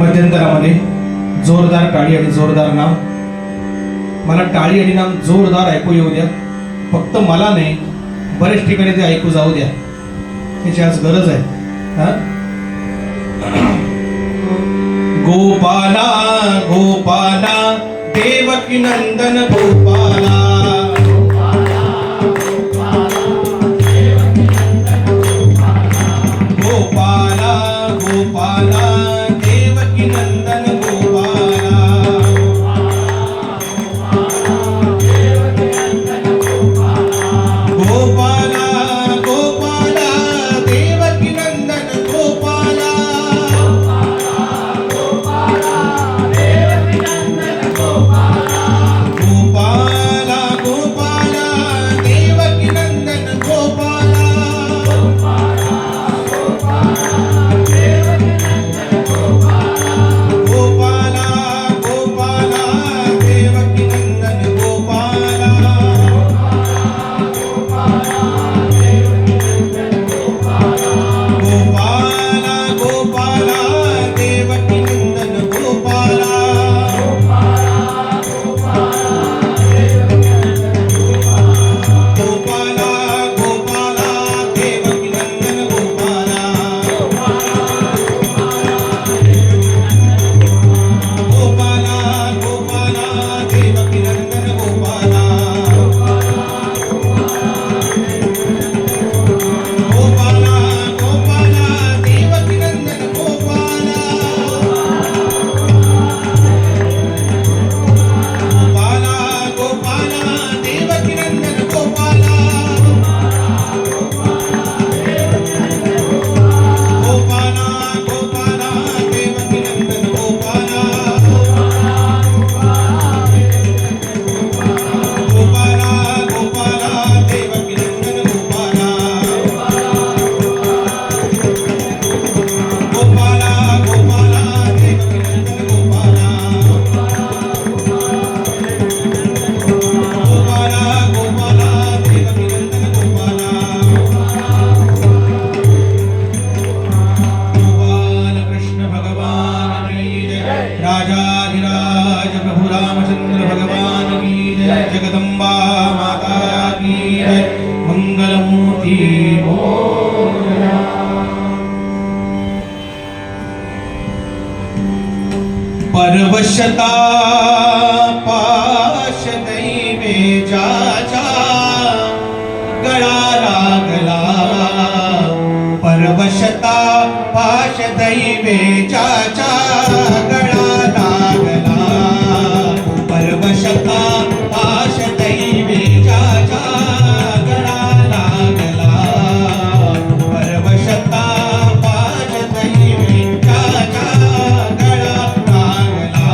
मध्यंतरामध्ये जोरदार टाळी आणि जोरदार नाम. मला टाळी आणि नाम जोरदार ऐकू येऊ द्या. फक्त मला नाही, बरेच ठिकाणी ते ऐकू जाऊ द्या. त्याची आज गरज आहे. गोपाला गोपाला देवकी नंदन गोपाला, गोपाला गोपाला देवकी नंदन गोपाला, गोपाला गोपाला देवकी नंदन गोपाला, गोपाला गोपाला देवकी नंदन गोपाला, गोपाला गोपाला देवकी नंदन गोपाला, गोपाला गोपाला देवकी नंदन गोपाला, गोपाला गोपाला देवकी नंदन गोपाला, गोपाला गोपाला देवकी नंदन गोपाला, गोपाला गोपाला देवकी नंदन गोपाला, गोपाला गोपाला देवकी नंदन गोपाला, गोपाला गोपाला देवकी नंदन गोपाला, गोपाला गोपाला देवकी नंदन गोपाला, गोपाला गोपाला देवकी नंदन गोपाला, गोपाला गोपाला देवकी नंदन गोपाला, गोपाल कृष्ण भगवान की जय, राजाधिराज प्रभु रामचंद्र भगवान की जय, जगदम्बा माता की जय, मंगलमूर्ति मोरया. परवशता पाश दैवे जाचा गळा लागला, परवशता पाश दैवे जाचा गळा लागला, परवशता पाश दैवे जाचा गळा लागला, परवशता पाश दैवे जाचा गळा लागला.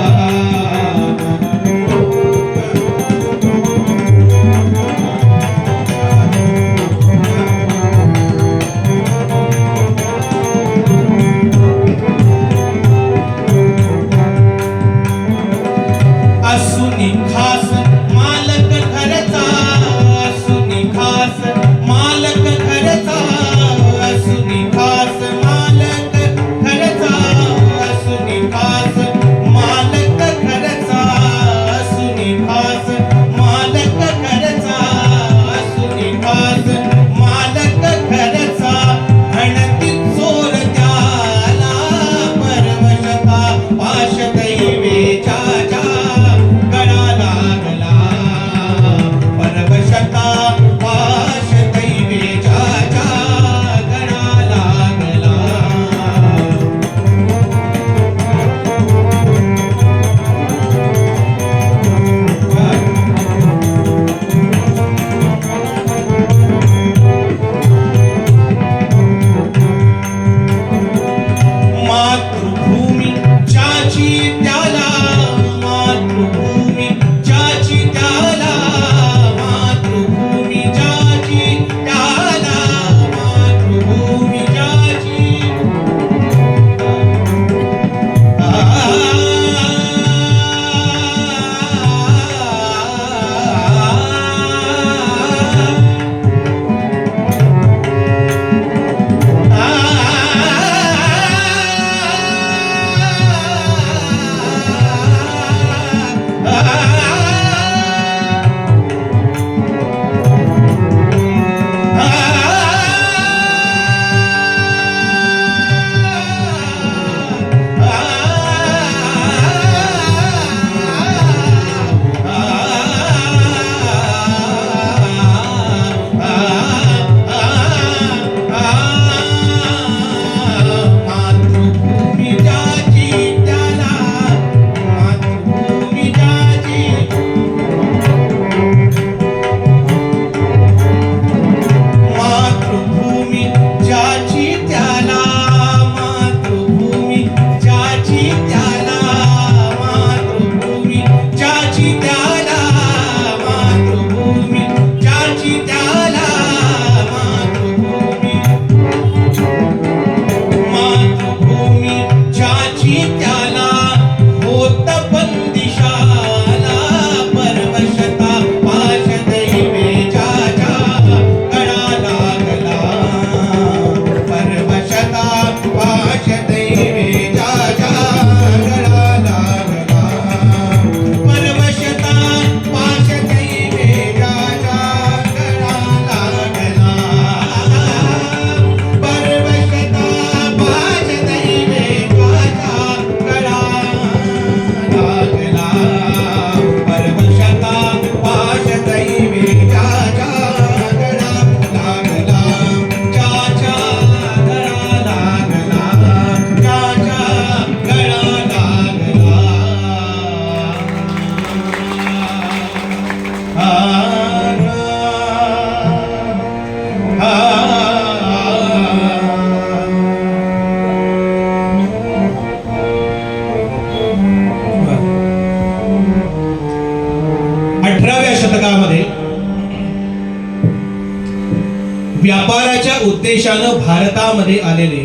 उद्देशानं भारतामध्ये आलेले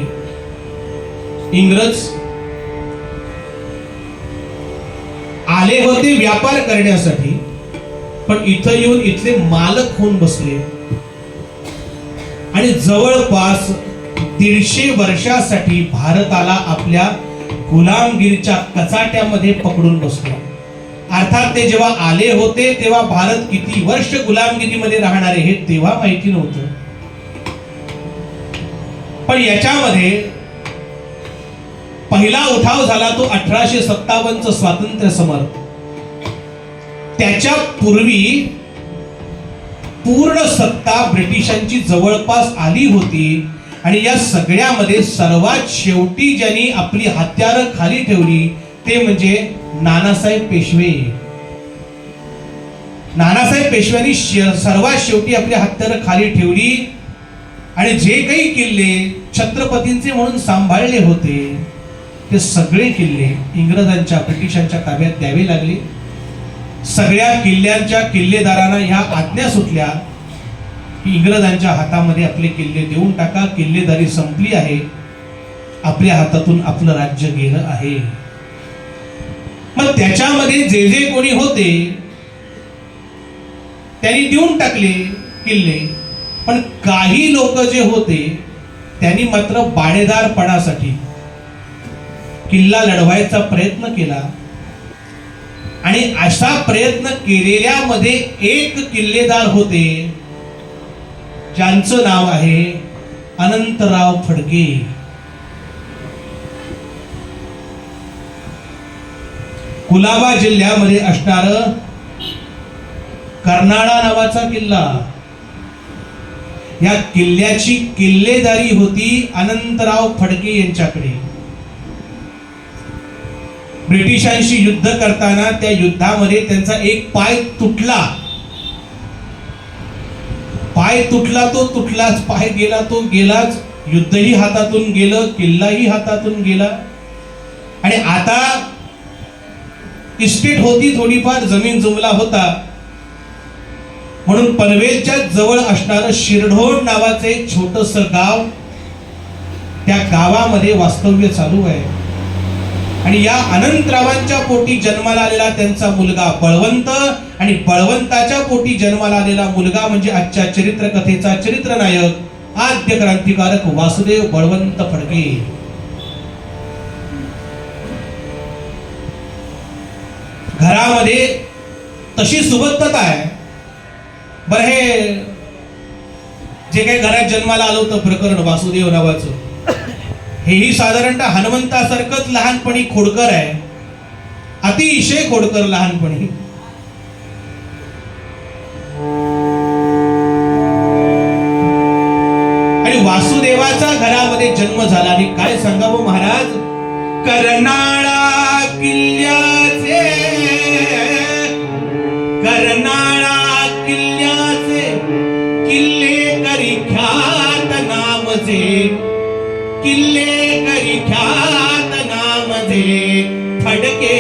इंग्रज आले होते व्यापार करण्यासाठी, पण इथं येऊन इथले मालक होऊन बसले आणि जवळपास 150 वर्षासाठी भारताला आपल्या गुलामगिरीच्या कचाट्यामध्ये पकडून बसले. अर्थात ते जेव्हा आले होते तेव्हा भारत किती वर्ष गुलामगिरीमध्ये राहणार आहे हे तेव्हा माहिती नव्हतं. पण याच्यामध्ये पहिला उठाव झाला तो 1857 स्वातंत्र्य समर. त्याच्या पूर्वी पूर्ण सत्ता ब्रिटिशांची जवळपास आली होती आणि या सगळ्यामध्ये सर्वात शेवटी ज्यांनी आपली हत्यारं खाली ठेवली ते म्हणजे नानासाहेब पेशवे. नानासाहेब पेशव्यांनी सर्वात शेवटी आपली हत्यारं खाली ठेवली आणि जे काही किल्ले छत्रपतींचे म्हणून सांभाळले होते ते सगळे किल्ले इंग्रजांच्या ब्रिटिशांच्या ताब्यात द्यावे लागले. सगळ्या किल्ल्यांच्या किल्लेदारांना ह्या आज्ञा सुटल्या की इंग्रजांच्या हातामध्ये आपले किल्ले देऊन टाका, किल्लेदारी संपली आहे, आपल्या हातातून आपलं राज्य गेलं आहे. मग त्याच्यामध्ये जे जे कोणी होते त्यांनी देऊन टाकले किल्ले, पण काही लोक जे होते त्यांनी मात्र बाणेदारपणासाठी किल्ला लढवायचा प्रयत्न केला आणि अशा प्रयत्न केलेल्यामध्ये एक किल्लेदार होते ज्यांचं नाव आहे अनंतराव फडके. कुलाबा जिल्ह्यामध्ये असणार कर्नाळा नावाचा किल्ला, या किल्ल्याची किल्लेदारी होती अनंतराव फडके यांच्याकडे. ब्रिटिशांशी युद्ध करताना त्या युद्धामध्ये त्यांचा एक पाय तुटला. पाय तुटला तो तुटलाच, पाय गेला तो गेलाच. युद्धही हातातून गेलं, किल्लाही हातातून गेला आणि आता इस्टेट होती, थोडीफार जमीन जुमला होता म्हणून पनवेलच्या जवळ असणारं शिरढोण नावाचं एक छोटस गाव, त्या गावामध्ये वास्तव्य चालू आहे. आणि या अनंतरावांच्या पोटी जन्माला आलेला त्यांचा मुलगा बळवंत आणि बळवंताच्या पोटी जन्माला आलेला मुलगा म्हणजे आजच्या चरित्र कथेचा चरित्र नायक आद्य क्रांतिकारक वासुदेव बळवंत फडके. घरामध्ये तशी सुबत्तता आहे. बरं, हे जे काही घरात जन्माला आलं होतं प्रकरण वासुदेव नावाचं, हेही साधारणतः हनुमंतासारखंच लहानपणी खोडकर आहे, अतिशय खोडकर लहानपणी. आणि वासुदेवाचा घरामध्ये जन्म झाला आणि काय सांगावं महाराज, कर्नाळा किल्ल्याचे, कर्नाळा किल्ल्याचे किल्ले करी ख्यात नामचे, किल्ले करी ख्यात नामचे फडके.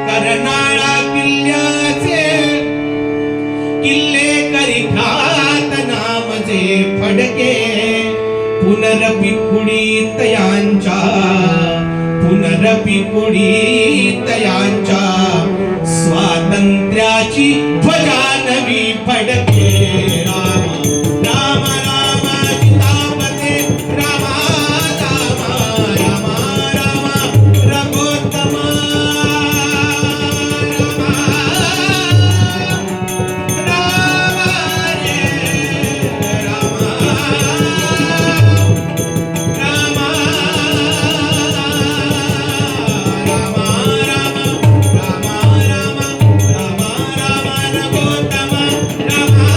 कर्नाळा किल्ल्याचे किल्ले करी ख्यात नामचे फडके. पुनरपि कुडीत यांच्या, पुनरपि कुडीत यांच्या स्वातंत्र्याची ध्वजा नवी फडके. राम राम राम सीतापते राम राम राम राम रघुत्तम राम राम रे राम राम राम राम राम राम रघुत्तम राम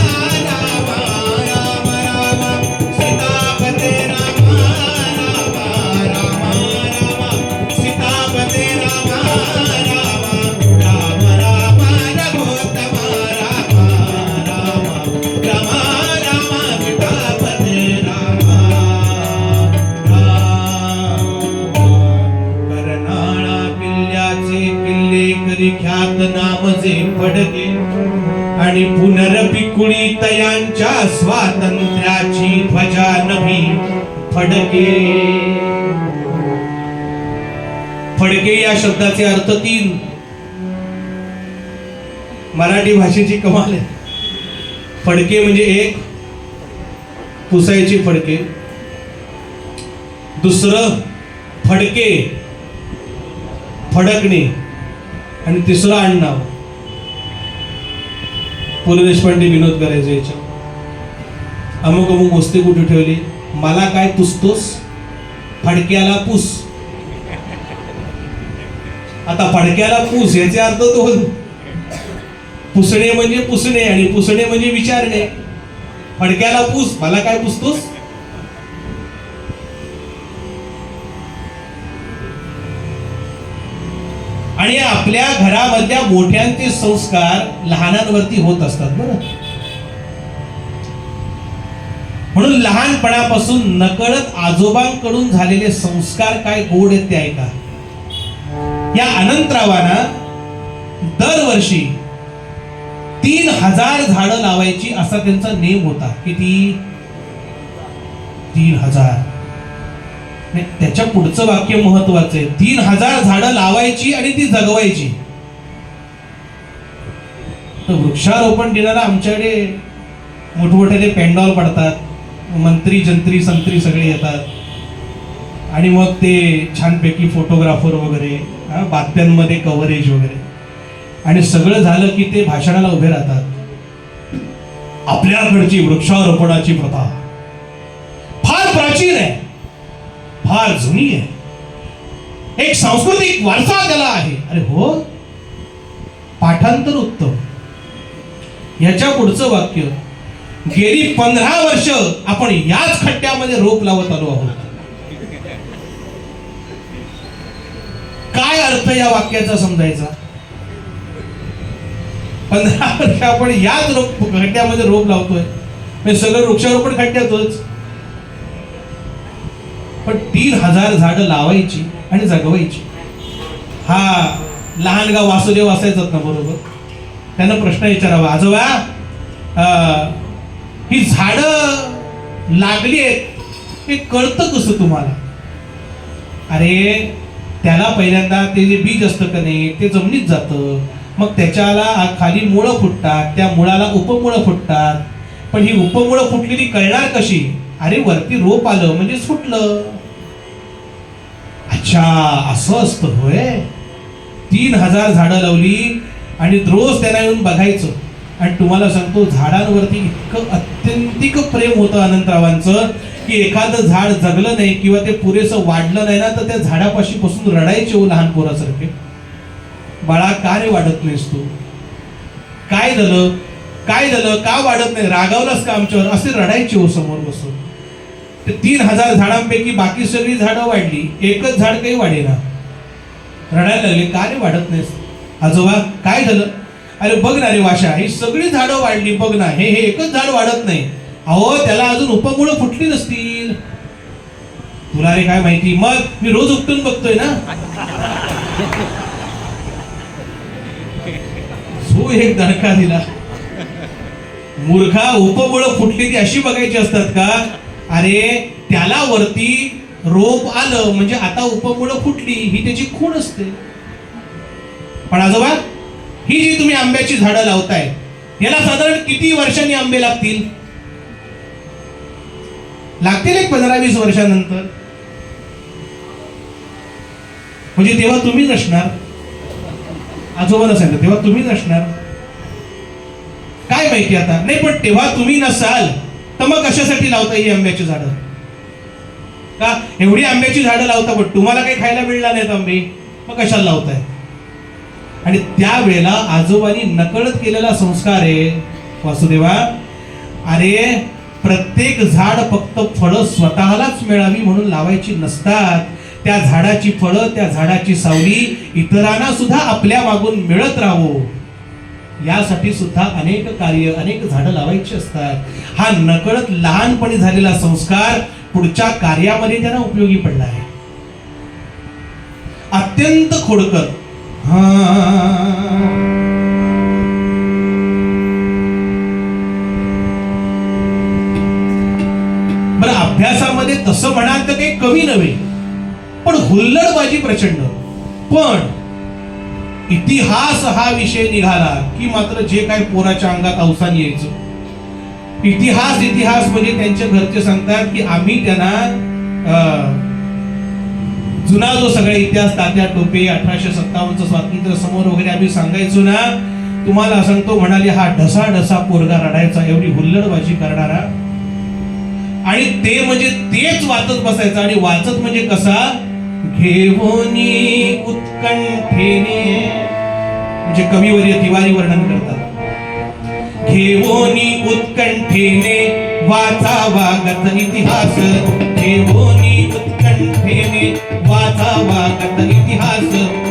तयांच्या स्वातंत्र्याची ध्वजा नभी फडके. फडके या शब्दाचे अर्थ 3. मराठी भाषेची कमाल आहे. फडके म्हणजे एक, पुसायची फडके. दुसरं फडके, फडकणे. आणि तिसरं आडनाव. पु ल देशपांडे विनोद करायचे याच्या. अमुक अमुक वस्ती कुठे ठेवली, मला काय पुसतोस, फडक्याला पूस. आता फडक्याला पूस याचे अर्थ दोन. पुसणे म्हणजे पुसणे आणि पुसणे म्हणजे विचारणे. फडक्याला पूस, मला काय पुसतोस. आणि आपल्या घरामधल्या मोठ्यांचे संस्कार लहानांवरती होत असतात बरं. म्हणून लहानपणापासून नकळत आजोबांकडून झालेले संस्कार काय गोड आहेत ते ऐका. या अनंतरावांना दरवर्षी 3000 झाडं लावायची असा त्यांचा नेम होता. किती? 3000. त्याच्या पुढचं वाक्य महत्वाचं आहे. 3000 झाडं लावायची आणि ती जगवायची. तर वृक्षारोपण दिनाला आमच्याकडे मोठमोठे पेंडॉल पडतात, मंत्री जंत्री संत्री सगळे येतात आणि मग ते छानपैकी फोटोग्राफर वगैरे, बातम्यांमध्ये कव्हरेज वगैरे. आणि सगळं झालं की ते भाषणाला उभे राहतात. आपल्याकडची वृक्षारोपणाची प्रथा फार प्राचीन आहे, फार जुनी आहे, एक सांस्कृतिक वारसा त्याला आहे. अरे हो, पाठांतर उत्तम. याच्या पुढचं वाक्य, गेली 15 वर्ष आपण याच खड्ड्यामध्ये रोप लावत आलो आहोत. काय अर्थ या वाक्याचा समजायचा? 15 वर्ष आपण याच खड्ड्यामध्ये रोप लावतोय, म्हणजे सगळं वृक्षारोपण खड्ड्यातच. पण 3000 झाडं लावायची आणि जगवायची. हा लहानगाव वासुदेव असायचाच ना बरोबर. त्यानं प्रश्न विचारावा, आजोबा ही झाडं लागली आहेत हे कळतं कसं तुम्हाला? अरे त्याला पहिल्यांदा ते जे बीज असतं का नाही ते जमिनीत जातं, मग त्याच्याला खाली मुळं फुटतात, त्या मुळाला उपमुळं फुटतात. पण ही उपमुळं फुटलेली कळणार कशी? अरे वरती रोप आलं म्हणजे फुटलं. अच्छा असं असतं होय. 3000 झाडं लावली आणि रोज त्यांना येऊन बघायचं. आणि तुम्हाला सांगतो झाडांवरती इतकं अत्यंतिक प्रेम होतं अनंतरावांचं की एखादं झाड जगलं नाही किंवा ते पुरेसं वाढलं नाही ना तर त्या झाडापाशी बसून रडायचे हो लहान पोरासारखे. बाळा का रे वाढत नाहीस तू? काय झालं? काय झालं? का वाढत नाही? रागावलास का आमच्यावर? असे रडायचे हो समोर बसून. ते 3000 झाडांपैकी बाकी सगळी झाडं वाढली, एकच झाड काही वाढेना. रडायला लागले, का रे वाढत नाहीस? आजोबा काय झालं? अरे बघ ना रे वाशा, ही सगळी झाडं वाढली बघ ना, हे एकच झाड वाढत नाही. अहो त्याला अजून उपमुळं फुटली नसतील. तुला रे काय माहिती? मग मी रोज उपटून बघतोय ना. जो एक दणका दिला. मूर्खा, उपमुळं फुटली ती अशी बघायची असतात का? अरे त्याला वरती रोप आलं म्हणजे आता उपमुळं फुटली ही त्याची खूण असते. पण आजोबा ही जी तुम्ही आंब्याची झाडं लावताय याला साधारण किती वर्षांनी आंबे लागतील? लागतील एक 15-20 वर्षानंतर. म्हणजे तेव्हा तुम्ही नसणार. आजोबांना सांगितलं तेव्हा तुम्ही नसणार. काय माहिती आता? नाही पण तेव्हा तुम्ही नसाल तर मग कशासाठी लावता ही आंब्याची झाडं? का एवढी आंब्याची झाडं लावता पण तुम्हाला काही खायला मिळणार नाहीत आंबे, मग कशाला लावताय? आणि त्यावेळेला आजोबांनी नकळत केलेला संस्कार आहे वासुदेवा. अरे प्रत्येक झाड फक्त फळं स्वतःलाच मिळावी म्हणून लावायची नसतात. त्या झाडाची फळं, त्या झाडाची सावली इतरांना सुद्धा आपल्या मागून मिळत राहावं यासाठी सुद्धा अनेक कार्य, अनेक झाडं लावायची असतात. हा नकळत लहानपणी झालेला संस्कार पुढच्या कार्यामध्ये त्यांना उपयोगी पडला आहे. अत्यंत खोडकर. बरं, अभ्यासामध्ये तसं म्हणाल तर काही कमी नव्हे, पण हुल्लडबाजी प्रचंड. पण इतिहास हा विषय निघाला की मात्र जे काय पोराच्या अंगात अवसान यायचं. इतिहास इतिहास म्हणजे त्यांच्या घरचे सांगतात की आम्ही त्यांना जुना जो सगळा इतिहास, तात्या टोपे 1857 स्वातंत्र्य समोर वगैरे आम्ही सांगायचो ना, तुम्हाला सांगतो म्हणाले हा ढसा ढसा पोरगा रडायचा, एवढी हुल्लडबाजी करणारा. आणि ते म्हणजे तेच वाचत बसायचं. आणि वाचत म्हणजे कसा, घेऊनी उत्कंठेने, म्हणजे कविवर्य तिवारी वर्णन करतात. घेऊनी उत्कंठेने वाचावा गत इतिहास, घेऊनी उत्कंठेने वाचावा गत इतिहास,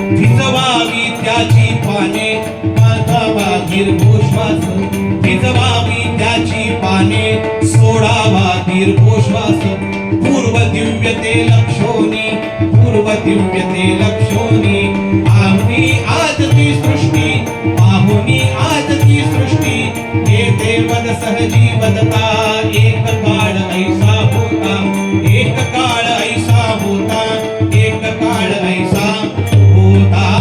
भिजवावी त्याची पाने माझावा दीर्घोश्वास, भिजवावी त्याची पाने सोडावा दीर्घोश्वास, पूर्व दिव्यते लक्षोनी, पूर्व दिव्यते लक्षोनी, आम्ही आज ती सृष्टी, पाहुनी आज ती सृष्टी, येते वद सहजी वदता, एक काळ ऐसा होता, एक काळ ऐसा होता, एक काळ ऐसा होता.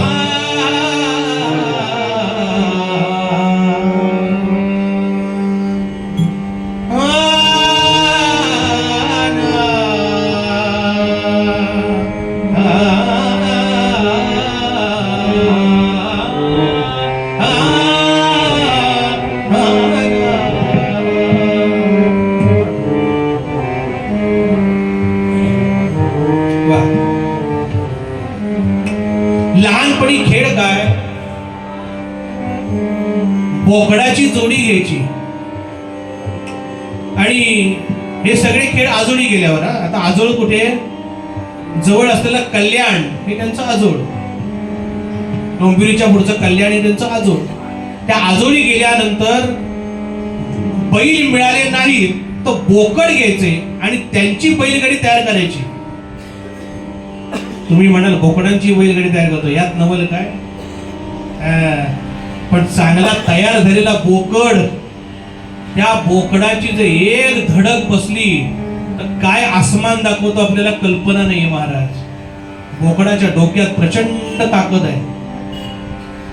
लहानपणी खेळ काय, बोकडाची जोडी घ्यायची. आणि हे सगळे खेळ आजोळी गेल्यावर, आता आजोळ कुठे, जवळ असलेलं कल्याण हे त्यांचं आजोळ, डोंबिवलीच्या पुढचं कल्याण हे त्यांचं आजोळ. त्या आजोळी गेल्यानंतर बैल मिळाले नाही तर बोकड घ्यायचे आणि त्यांची बैलगाडी तयार करायची. तुम्ही म्हणाल बोकडांची बैलगाडी तयार करतो, यात नवल काय. पण चांगला तयार झालेला बोकड, त्या बोकडाची जर एक धडक बसली तर काय आसमान दाखवतो आपल्याला कल्पना नाही महाराज. बोकडाच्या डोक्यात प्रचंड ताकद आहे.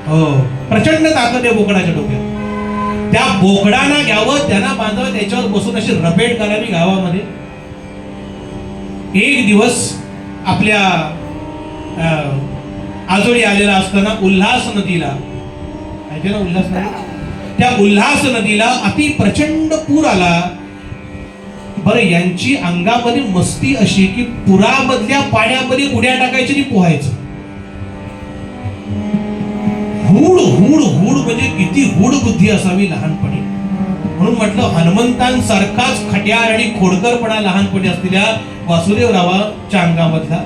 हो, प्रचंड ताकद आहे बोकडाच्या डोक्यात. त्या बोकडांना घ्यावं, त्यांना बांधावं, त्याच्यावर बसून अशी रपेट करावी गावामध्ये. एक दिवस आपल्या आजोळी आलेला असताना उल्हास नदीला, माहिती ना उल्हास नदी, त्या उल्हास नदीला अति प्रचंड पूर आला. बरं, यांची अंगामध्ये मस्ती अशी की पुरामधल्या पाण्यामध्ये उड्या टाकायची आणि पोहायचं. हुड हुड हुड म्हणजे किती हुड बुद्धी असावी लहानपणी. म्हणून म्हटलं हनुमंतांसारखाच खट्याळ आणि खोडकरपणा लहानपणी असलेल्या वासुदेवरावाच्या अंगामधला.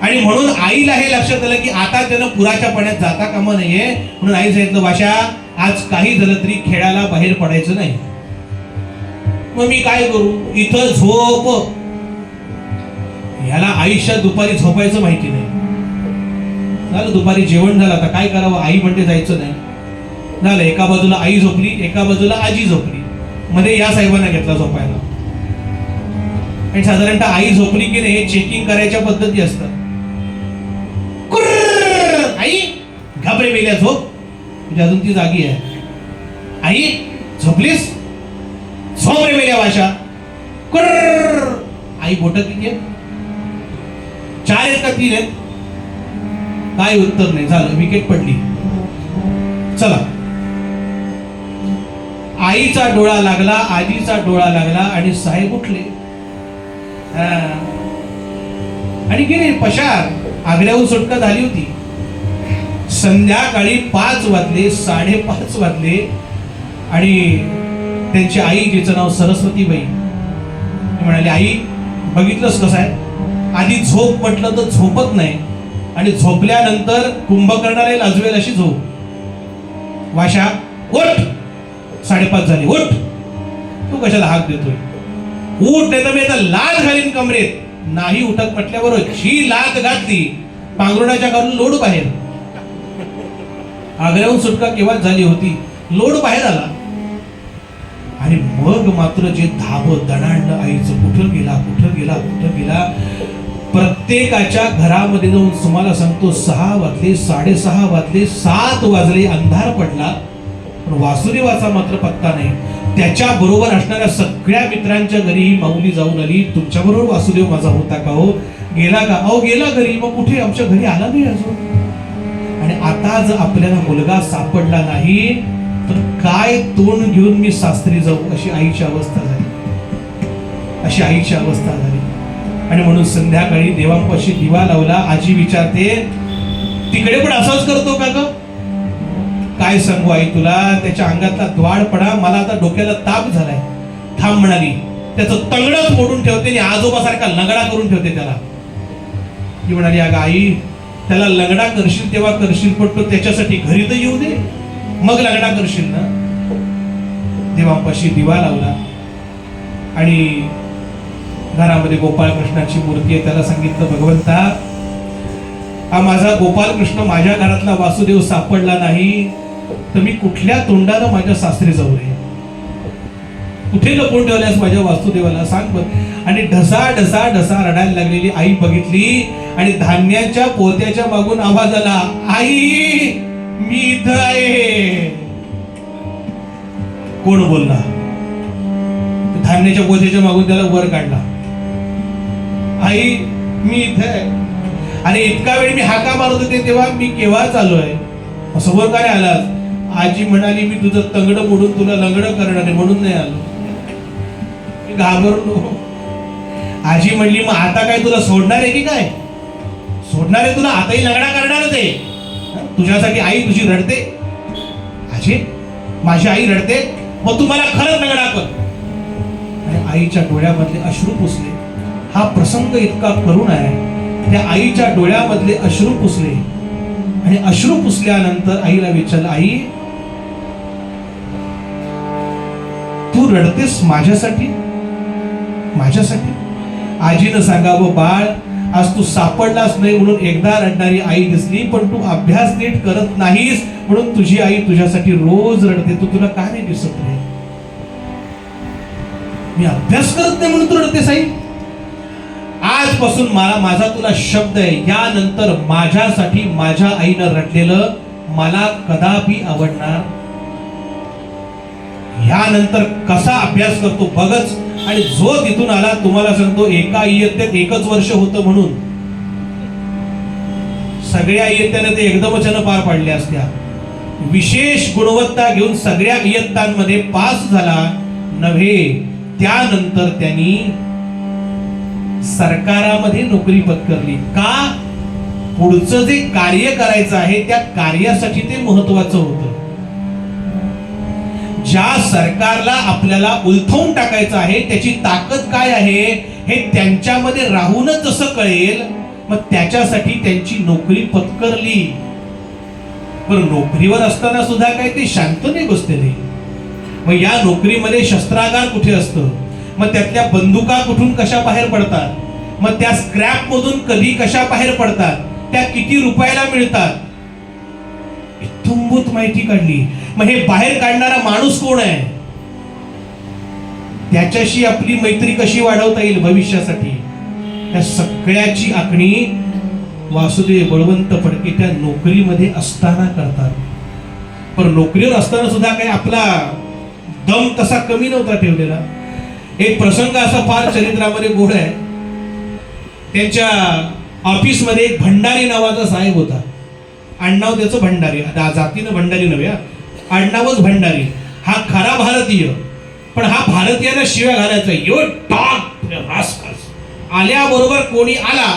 आणि म्हणून आईला हे लक्षात आलं की आता त्यानं पुराच्या पाण्यात जाता कामा नाहीये. म्हणून आई सांगितलं, वाशा आज काही झालं तरी खेळायला बाहेर पडायचं नाही. मग मी काय करू, इथं झोप. ह्याला आयुष्यात दुपारी झोपायचं माहिती नाही. झालं दुपारी जेवण झालं, आता काय करावं, आई म्हणते जायचं नाही. झालं, एका बाजूला आई झोपली, एका बाजूला आजी झोपली, मध्ये या साहेबांना घेतला झोपायला. आणि साधारणतः आई झोपली की नाही चेकिंग करायच्या पद्धती असतात. आई घाबरे मेल्या, झोप, म्हणजे अजून ती जागी आहे. आई झोपलीस, झोप रे मेल्या वाशा. आई बोट किती आहे, 4 आहेत का 3 आहेत, काय उत्तर नाही. झालं, विकेट पडली. चला, आईचा डोळा लागला, आजीचा डोळा लागला आणि साहेब उठले आणि गेले पशार. आग्र्याहून सुटका झाली होती. संध्याकाळी 5 वाजले, 5:30 वाजले आणि त्यांची आई, जिचं नाव सरस्वतीबाई, म्हणाली, आई बघितलंस कसं आहे, आधी झोप म्हटलं तर झोपत नाही आणि झोपल्यानंतर कुंभकर्णाला लाजवेल अशी झोप. वाशा उठ, 5:30 झाली, उठ. तू कशाला हाक देतोय, उठ, नाही तर मी आता लाथ घालीन कमरेत. नाही उठत म्हटल्यावर जी लाथ घातली, पांघरुणाच्या घरून लोड बाहेर. आग्र्याहून सुटका केव्हा झाली होती, लोड बाहेर आला आणि मग मात्र जे धावं दणाणलं आईचं, कुठं गेला कुठं गेला कुठं गेला. प्रत्येकाच्या घरामध्ये जाऊन तुम्हाला सांगतो 6 वाजले, 6:30 वाजले, 7 वाजले, अंधार पडला, पण वासुदेवाचा मात्र पत्ता नाही. त्याच्या बरोबर असणाऱ्या सगळ्या मित्रांच्या घरी ही माऊली जाऊन आली. तुमच्या बरोबर वासुदेव माझा होता का हो? गेला का? अहो गेला घरी. मग कुठे? आमच्या घरी आला नाही अजून. आणि आता जर आपल्याला मुलगा सापडला नाही तर काय तोंड घेऊन मी सासरी जाऊ, अशी आईची अवस्था झाली, अशी आईची अवस्था झाली. आणि म्हणून संध्याकाळी देवांपाशी दिवा लावला. आजी विचारते, तिकडे पण असंच करतो का ग? काय सांगू आई तुला, त्याच्या अंगातला द्वाडपणा मला आता डोक्याला ताप झालाय. थांब म्हणाली, त्याचं तंगडच मोडून ठेवते आणि आजोबासारखा लंगडा करून ठेवते त्याला. ती म्हणाली, अगं आई, त्याला लंगडा करशील तेव्हा करशील, पण तो त्याच्यासाठी घरी तर येऊ दे, मग लंगडा करशील ना. देवांपाशी दिवा लावला आणि घरामध्ये गोपाळकृष्णाची मूर्ती आहे. त्याला सांगितलं, भगवंता, हा माझा गोपालकृष्ण माझ्या घरातला वासुदेव सापडला नाही तर मी कुठल्या तोंडानं माझ्या सासरी जाऊ नये? कुठे लपवून ठेवल्यास माझ्या वासुदेवाला, सांग बरं. आणि ढसा ढसा ढसा रडायला लागलेली आई बघितली आणि धान्याच्या पोत्याच्या मागून आवाज आला, आई मी इथं आहे. कोण बोलला? धान्याच्या पोत्याच्या मागून त्याला वर काढला. आई मी इथं आहे. आणि इतका वेळ मी हाका मारत होते तेव्हा मी केव्हा चालू आहे? समोर काय आलास? आजी म्हणाली, मी तुझं तंगड मोडून तुला लंगड करणार आहे म्हणून नाही आलो. मी घाबरलो. आजी म्हणली, मग आता काय तुला सोडणार आहे की काय? सोडणार आहे तुला? आताही लंगडा करणार होते तुझ्यासाठी. आई तुझी रडते. आजी, माझी आई रडते, मग तू मला खरंच लंगडा कर. आणि आईच्या डोळ्यामधले अश्रू पुसले. हा प्रसंग इतका करुण आहे. त्या आईच्या डोळ्यामधले अश्रू पुसले आणि अश्रू पुसल्यानंतर आईला विचारलं, आई तू रडतेस माझ्यासाठी? माझ्यासाठी? आजीनं सांगावं, बाळ, आज तू सापडलास नाही म्हणून एकदा रडणारी आई दिसली, पण तू अभ्यास नीट करत नाहीस म्हणून तुझी आई तुझ्यासाठी रोज रडते. तू तुला का नाही दिसत नाही? मी अभ्यास करत नाही म्हणून तू रडतेस आई? आजपासून माझा तुला शब्द आहे, यानंतर माझ्यासाठी माझ्या आईनं रडलेलं मला कदापि आवडणार. यानंतर कसा अभ्यास करतो बघच. आणि जो तिथून आला, तुम्हाला सांगतो, एका इयत्तेत 1च वर्ष होतं म्हणून सगळ्या इयत्तेने ते एकदमच पार पाडल्या असत्या. विशेष गुणवत्ता घेऊन सगळ्या इयत्तांमध्ये पास झाला नव्हे. त्यानंतर त्यांनी सरकारामध्ये नोकरी पत्करली. का? पुढचं जे कार्य करायचं आहे त्या कार्यासाठी ते महत्वाचं होतं. ज्या सरकारला आपल्याला उलथवून टाकायचं आहे त्याची ताकद काय आहे हे त्यांच्यामध्ये राहूनच जसं कळेल, मग त्याच्यासाठी त्यांची नोकरी पत्करली. पण नोकरीवर असताना सुद्धा काय ते शांत नाही बसलेले. मग या नोकरीमध्ये शस्त्रागार कुठे असतं, मग त्यातल्या बंदुका कुठून कशा बाहेर पडतात, मग त्या स्क्रॅप मधून कधी कशा बाहेर पडतात, त्या किती रुपयाला मिळतात, इत्थंभूत माहिती काढली. मग हे बाहेर काढणारा माणूस कोण आहे, त्याच्याशी आपली मैत्री कशी वाढवता येईल भविष्यासाठी, त्या सगळ्याची आखणी वासुदेव बळवंत फडके त्या नोकरीमध्ये असताना करतात. पण नोकरीवर असताना सुद्धा काही आपला दम तसा कमी नव्हता ठेवलेला. एक प्रसंग असा फार चरित्रामध्ये गोड आहे. त्यांच्या ऑफिसमध्ये एक भंडारी नावाचा साहेब होता. आडनाव त्याचं भंडारी, जातीनं भंडारी नव्हे, आडनावच भंडारी. हा खरा भारतीय, पण हा भारतीयांना शिव्या घालायचा, यो डॉग रास्कल्स. आल्याबरोबर कोणी आला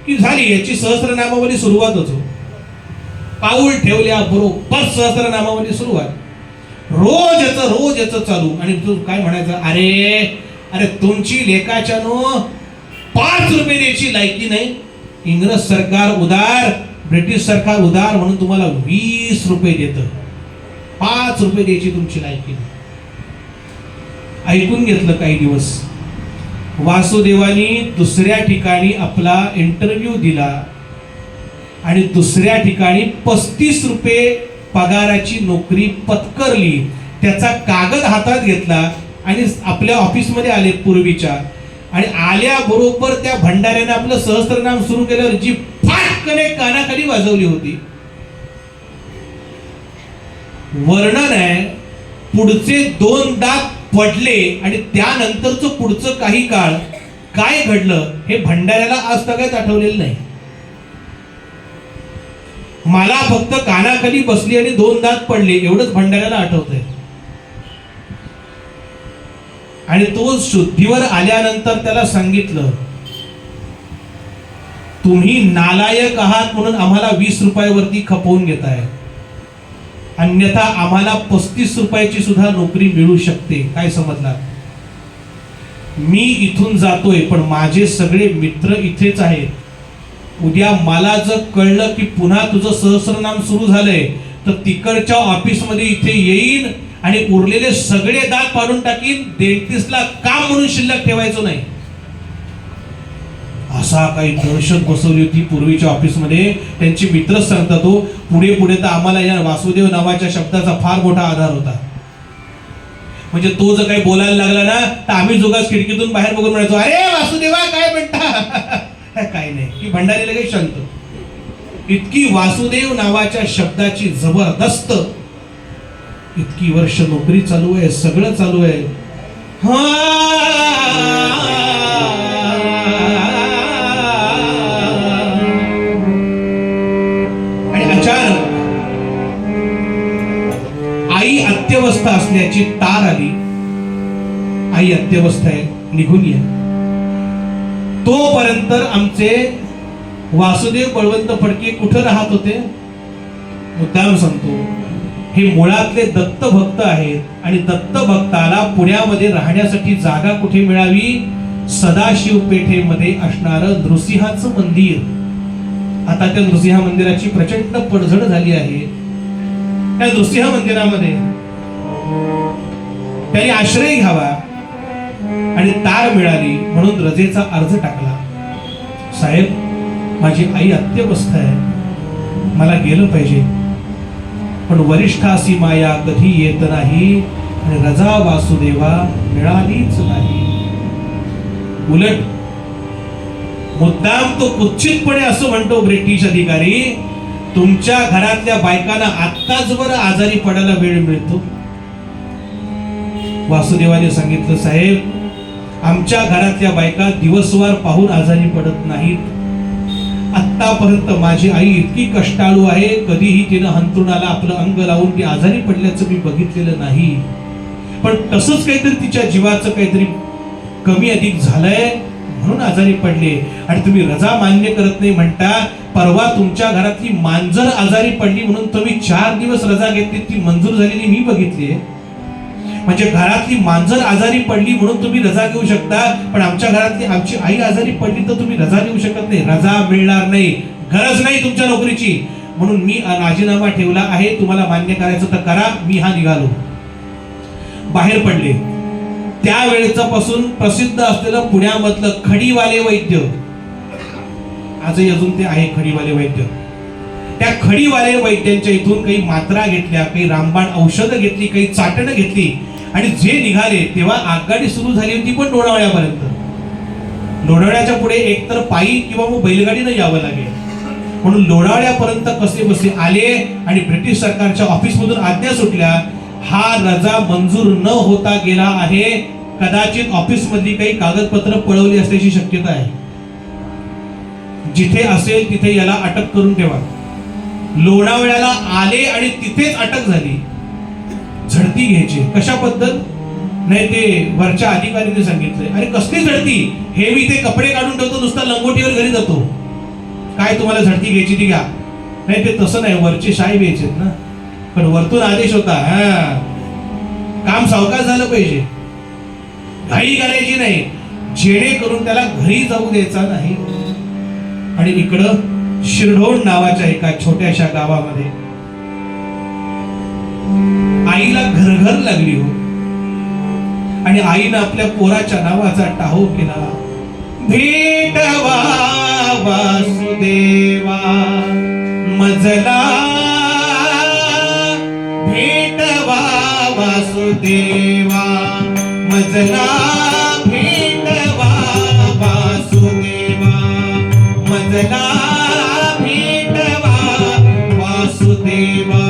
की झाली याची सहस्रनामावली सुरुवातच हो. पाऊल ठेवल्या बरोबर सहस्रनामावली सुरुवात. रोज याचं चालू. आणि तू काय म्हणायचं, अरे अरे तुमची लेकाच्यानो 5 रुपये द्यायची लायकी नाही. इंग्रज सरकार उदार, ब्रिटिश सरकार उदार म्हणून तुम्हाला 20 रुपये देतं. 5 रुपये द्यायची तुमची लायकी नाही. ऐकून घेतलं काही दिवस. वासुदेवानी दुसऱ्या ठिकाणी आपला इंटरव्ह्यू दिला आणि दुसऱ्या ठिकाणी 35 रुपये पगाराची नोकरी पत्करली. त्याचा कागद हातात घेतला आणि आपल्या ऑफिसमध्ये आले पूर्वीच्या, आणि आल्याबरोबर त्या भंडाऱ्याने आपलं सहस्त्रनाम सुरू केल्यावर जी फाटकने कानाखाली वाजवली होती, वर्णन आहे. पुढचे 2 दात पडले आणि त्यानंतरचं पुढचं काही काळ काय घडलं हे भंडाऱ्याला आज तक आठवलेलं नाही. मला फक्त कानाखाली बसली आणि 2 दात पडले एवढंच भंडाऱ्याला आठवतंय. आणि तो शुद्धीवर आल्यानंतर त्याला सांगितलं, तुम्ही नालायक आहात म्हणून आम्हाला 20 रुपयावरती खपवून घेताय, अन्यथा आम्हाला 35 रुपयाची सुद्धा नोकरी मिळू शकते. काय समजला? मी इथून जातोय पण माझे सगळे मित्र इथेच आहेत. उद्या मला जर कळलं की पुन्हा तुझं सहस्रनाम सुरू झालंय तर तिकडच्या ऑफिसमध्ये इथे येईन आणि उरलेले सगळे दात पाडून टाकीन. डेंटिस्टला काम म्हणून शिल्लक ठेवायचं नाही. असा काही दहशत बसवली होती पूर्वीच्या ऑफिसमध्ये. त्यांची मित्रच सांगतात, तो पुढे पुढे तर आम्हाला या वासुदेव नावाच्या शब्दाचा फार मोठा आधार होता. म्हणजे तो जर काही बोलायला लागला ना तर आम्ही जोगाच खिडकीतून बाहेर बघून म्हणायचो, अरे वासुदेवा काय म्हणता. काय नाही की भंडारी लगेच शांत. इतकी वासुदेव नावाच्या शब्दाची जबरदस्त, इतकी वर्ष नोकरी चालू आहे, सगळं चालू आहे. आणि अचानक आई अत्यवस्था असल्याची तार आली. आई अत्यवस्था आहे, निघून ये. तोपर्यंत आमचे वासुदेव बळवंत फडके कुठं राहत होते? मुद्दाम सांगतो, हे मुळातले दत्त भक्त आहेत. आणि दत्त भक्ताला पुण्यामध्ये राहण्यासाठी जागा कुठे मिळावी? सदाशिव पेठेमध्ये असणारं नृसिंहाचं मंदिर. आता त्या नृसिंह मंदिराची प्रचंड पडझड झाली आहे. त्या नृसिंह मंदिरामध्ये त्यांनी आश्रय घ्यावा आणि तार मिळाली म्हणून रजेचा अर्ज टाकला. साहेब, माझी आई अत्यवस्थ आहे, मला गेलं पाहिजे, पण वरिष्ठासी माया कधी येत नाही आणि रजा वासुदेवा मिळालीच नाही. उलट मुद्दाम तो कुत्सितपणे असं म्हणतो ब्रिटिश अधिकारी, तुमच्या घरातल्या बायकांना आत्ताच बरं आजारी पडायला वेळ मिळतो. वासुदेवाने सांगितलं, साहेब, आमच्या घरातल्या बायका दिवसवार पाहून आजारी पडत नाहीत. आतापर्यंत माझी आई इतकी कष्टाळू आहे, कधीही तिनं हंतरुणाला आपलं अंग लावून ती आजारी पडल्याचं मी बघितलेलं नाही. पण तसंच काहीतरी तिच्या जीवाचं काहीतरी कमी अधिक झालंय म्हणून आजारी पडले. आणि तुम्ही रजा मान्य करत नाही म्हणता. परवा तुमच्या घरातली मांजर आजारी पडली म्हणून तुम्ही 4 दिवस रजा घेतली, ती मंजूर झालेली मी बघितली. म्हणजे घरातली मांजर आजारी पडली म्हणून तुम्ही रजा घेऊ शकता, पण आमच्या घरातली आमची आई आजारी पडली तर तुम्ही रजा देऊ शकत नाही. रजा मिळणार नाही, गरज नाही तुमच्या नोकरीची, म्हणून मी राजीनामा ठेवला आहे. तुम्हाला मान्य करायचं तर करा. मी निघालो. बाहेर पडले. त्यावेळेचा पासून प्रसिद्ध असलेलं पुण्यामधलं खडीवाले वैद्य, आजही अजून ते आहे खडीवाले वैद्य. त्या खडीवाले वैद्यांच्या इथून काही मात्रा घेतल्या, काही रामबाण औषधं घेतली, काही चाटणं घेतली आणि जे निघाले तेव्हा आगगाडी सुरू झाली होती, पण लोणावळ्यापर्यंत. लोणावळ्याच्या पुढे एकतर पायी किंवा मग बैलगाडीनं यावं लागेल. म्हणून लोणावळ्यापर्यंत कसे बसे आले आणि ब्रिटिश सरकारच्या ऑफिसमधून आज्ञा सुटल्या, हा रजा मंजूर न होता गेला आहे. कदाचित ऑफिस मधली काही कागदपत्र पळवली असल्याची शक्यता आहे. जिथे असेल तिथे याला अटक करून ठेवा. लोणावळ्याला आले आणि तिथेच अटक झाली. झडती घ्यायची. कशाबद्दल? नाही, ते वरच्या अधिकाऱ्याने सांगितलंय. अरे कसली झडती? हे मी ते कपडे काढून ठेवतो, नुसता लंगोटीवर घरी जातो. काय तुम्हाला झडती घ्यायची ती घ्या. नाही, ते तसं नाही, वरचे साहेब यायचेत ना, पण वरतून आदेश होता. काम सावकाश झालं पाहिजे, घाई करायची नाही, जेणेकरून त्याला घरी जाऊ द्यायचा नाही. आणि इकडं शिरढोण नावाच्या एका छोट्याशा गावामध्ये आईला घरघर लागली हो. आणि आईनं आपल्या पोराच्या नावाचा टाहो केला. भेटवा वासुदेवा मजला, भेटवा वासुदेवा मजला भेटवा वासुदेवा, मजला भेटवा वासुदेवा,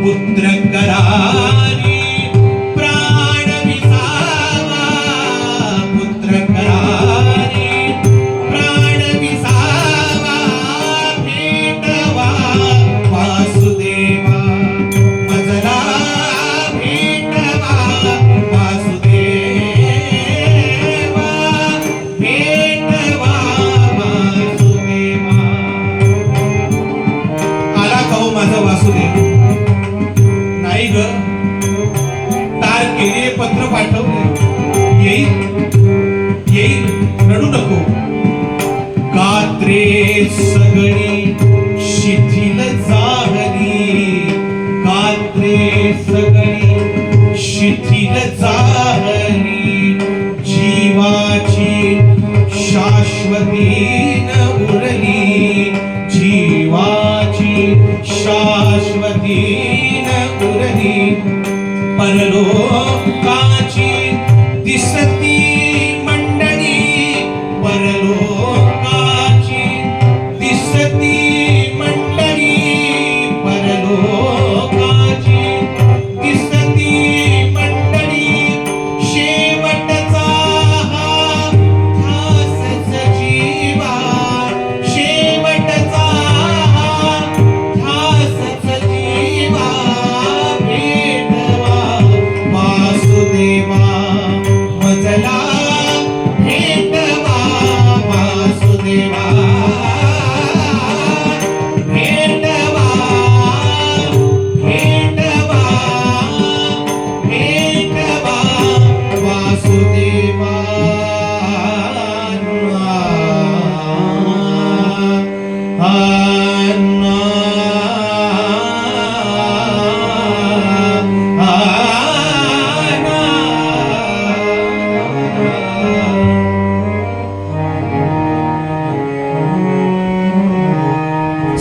पुत्र करारी प्राण विसावा, पुत्र करारी प्राण विसावा, भेटवा वासुदेवा, मजला भेटवा वासुदेवा, भेटवा वासुदेवा. आला का हो माझा वासुदेव? नाही ग, तार केले, पत्र पाठवले, येईल येईल, रडू नको. कात्रे सगळी शिथिल झाली, कात्रे सगळी शिथिल झाली, जीवाची शाश्वती न उरली, जीवाची शाश्वती न उरली, परलोकाची दिसती मंडळी, परलोकाची दिसती मंडळी, परलोकाची दिसती मंडळी, शेवटचा हा ध्यासच जीवा, शेवटचा हा ध्यासच जीवा, भेटवा वासुदेवा, मजला भेटवा वासुदेवा, भेटवा भेटवा भेटवा वासुदेवा.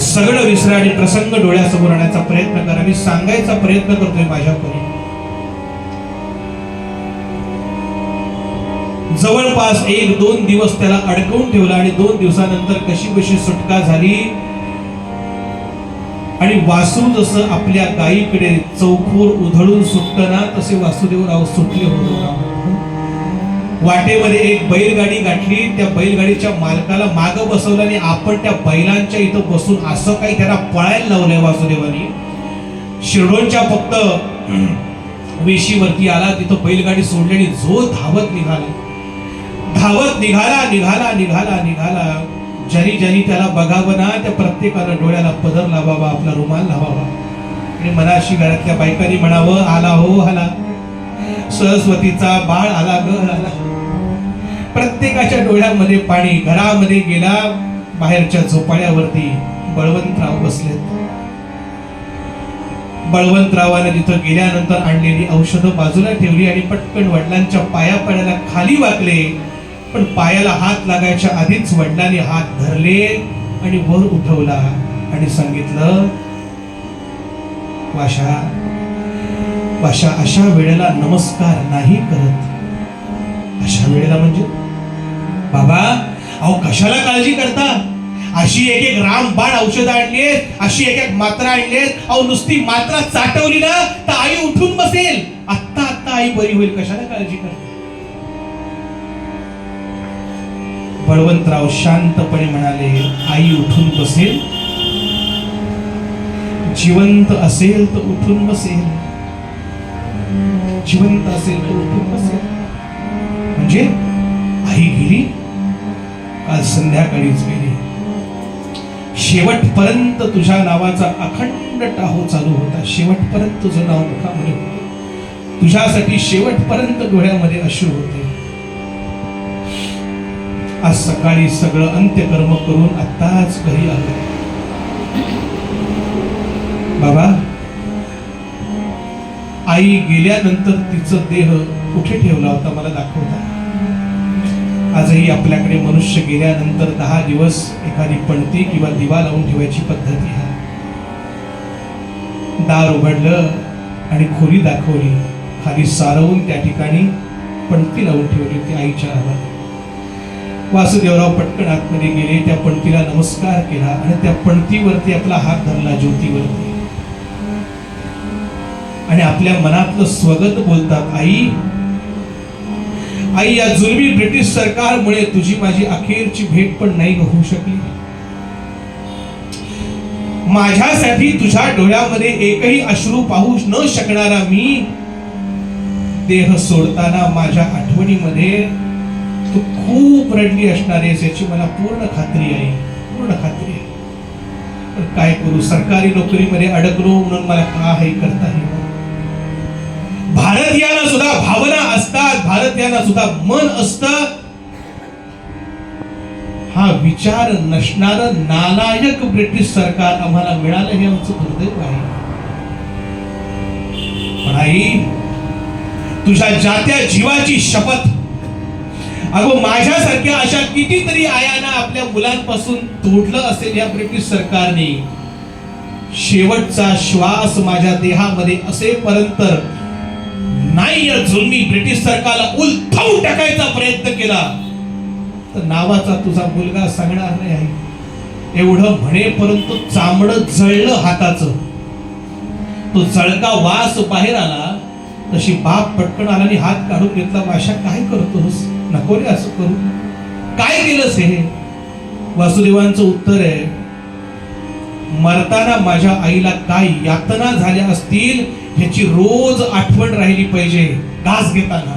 सगळं विसरा आणि प्रसंग डोळ्यासमोर आणण्याचा प्रयत्न करा. मी सांगायचा प्रयत्न करतोय माझ्याकडे. जवळपास 1-2 दिवस त्याला अडकवून ठेवला आणि 2 दिवसानंतर कशी बशी सुटका झाली. आणि वासरू जसं आपल्या गायीकडे चौखोर उधळून सुटतं ना, तसे वासुदेवराव सुटले होते. वाटेमध्ये एक बैलगाडी गाठली, त्या बैलगाडीच्या मालकाला माग बसवलं आणि आपण त्या बैलांच्या इथं बसून असं काही त्याला पळायला लावलंय वासुदेवानी. शिरडोनच्या फक्त वेशीवरती आला, तिथं बैलगाडी सोडली आणि जो धावत निघाला, धावत निघाला निघाला निघाला निघाला. ज्यानी ज्यानी त्याला बघावं ना, त्या प्रत्येकानं डोळ्याला पदर लावावा, आपला रुमाल लावावा आणि मनाशी घरातल्या बायकांनी म्हणावं, आला हो आला, सरस्वतीचा बाळ आला ग आला. प्रत्येकाच्या डोळ्यामध्ये पाणी. घरामध्ये गेला, बाहेरच्या झोपाळ्यावरती बळवंतराव बसलेत. बळवंतरावाने तिथं गेल्यानंतर आणलेली औषधं बाजूला ठेवली आणि पटकन वडिलांच्या पाया पडायला खाली वाकले. पण पायाला हात लागायच्या आधीच वडिलांनी हात धरले आणि वर उठवला आणि सांगितलं, वाशा वाशा, अशा वेळेला नमस्कार नाही करत. अशा वेळेला म्हणजे बाबा, अहो कशाला काळजी करता? अशी एक एक रामबाण औषध आणलीत, अशी एक एक मात्रा आणलीत. अहो नुसती मात्रा चाटवली ना तर आई उठून बसेल. आत्ता आत्ता आई बरी होईल, कशाला काळजी करता? बळवंतराव शांतपणे म्हणाले, आई उठून बसेल, जिवंत असेल तर उठून बसेल, जिवंत असेल तर उठून बसेल. म्हणजे आई गेली, काल संध्याकाळीच गेली. शेवटपर्यंत तुझ्या नावाचा अखंड टाहो चालू होता. शेवटपर्यंत तुझं नाव मुखामध्ये होतं. तुझ्यासाठी शेवटपर्यंत डोळ्यामध्ये अश्रू होते. आज सकाळी सगळं अंत्यकर्म करून आत्ताच घरी आलो. बाबा, आई गेल्यानंतर तिचा देह कुठे ठेवला होता मला दाखवता. आजही आपल्याकडे मनुष्य गेल्यानंतर 10 दिवस एखादी पणती किंवा दिवा लावून ठेवायची पद्धती आहे. दार उघडलं आणि खोली दाखवली. खाली सारवून त्या ठिकाणी पणती लावून ठेवली होती आईच्या नावाने. वासुदेवराव पटकन आतमध्ये गेले, त्या पणतीला नमस्कार केला आणि त्या पणतीवरती आपला हात धरला, ज्योतीवरती, आणि आपल्या मनातलं स्वगत बोलतात, आई आई, या जुलमी ब्रिटिश सरकारमुळे तुझी माझी अखेरची भेट पण नाही होऊ शकली. माझ्यासाठी तुझ्या डोळ्यामध्ये एकही अश्रू पाहू न शकणारा मी देह सोडताना माझ्या आठवणीमध्ये तू खूप रडली असणार आहेस याची मला पूर्ण खात्री आहे, पूर्ण खात्री आहे. पण काय करू, सरकारी नोकरीमध्ये अडकलो म्हणून मला काही करता येईल. भारतीयांना सुद्धा भावना असतात, भारतीयांना सुद्धा मन असतं. हा विचार नसणारं नालायक ब्रिटिश सरकार आम्हाला मिळालं हे आमचं दुर्दैव आहे. पण आई, तुझ्या जात्या जीवाची शपथ, अगो माझ्यासारख्या अशा कितीतरी आयांना आपल्या मुलांपासून तोडलं असेल या ब्रिटिश सरकारने. शेवटचा श्वास माझ्या देहामध्ये असेपर्यंत नाही या जुलमी ब्रिटिश सरकारला उलथवून टाकायचा प्रयत्न केला तर नावाचा तुझा मुलगा सांगणार नाही आहे. एवढं म्हणेपर्यंत चामडं जळलं हाताचं. तो जळका वास बाहेर आला तशी बाप पटकन आला आणि हात काढून घेतला. माशा काय करतोस, नको रे असं करू, काय केलंस हे. वासुदेवांचं उत्तर आहे, मरताना माझ्या आईला काय यातना झाल्या असतील ह्याची रोज आठवण राहिली पाहिजे. घास घेताना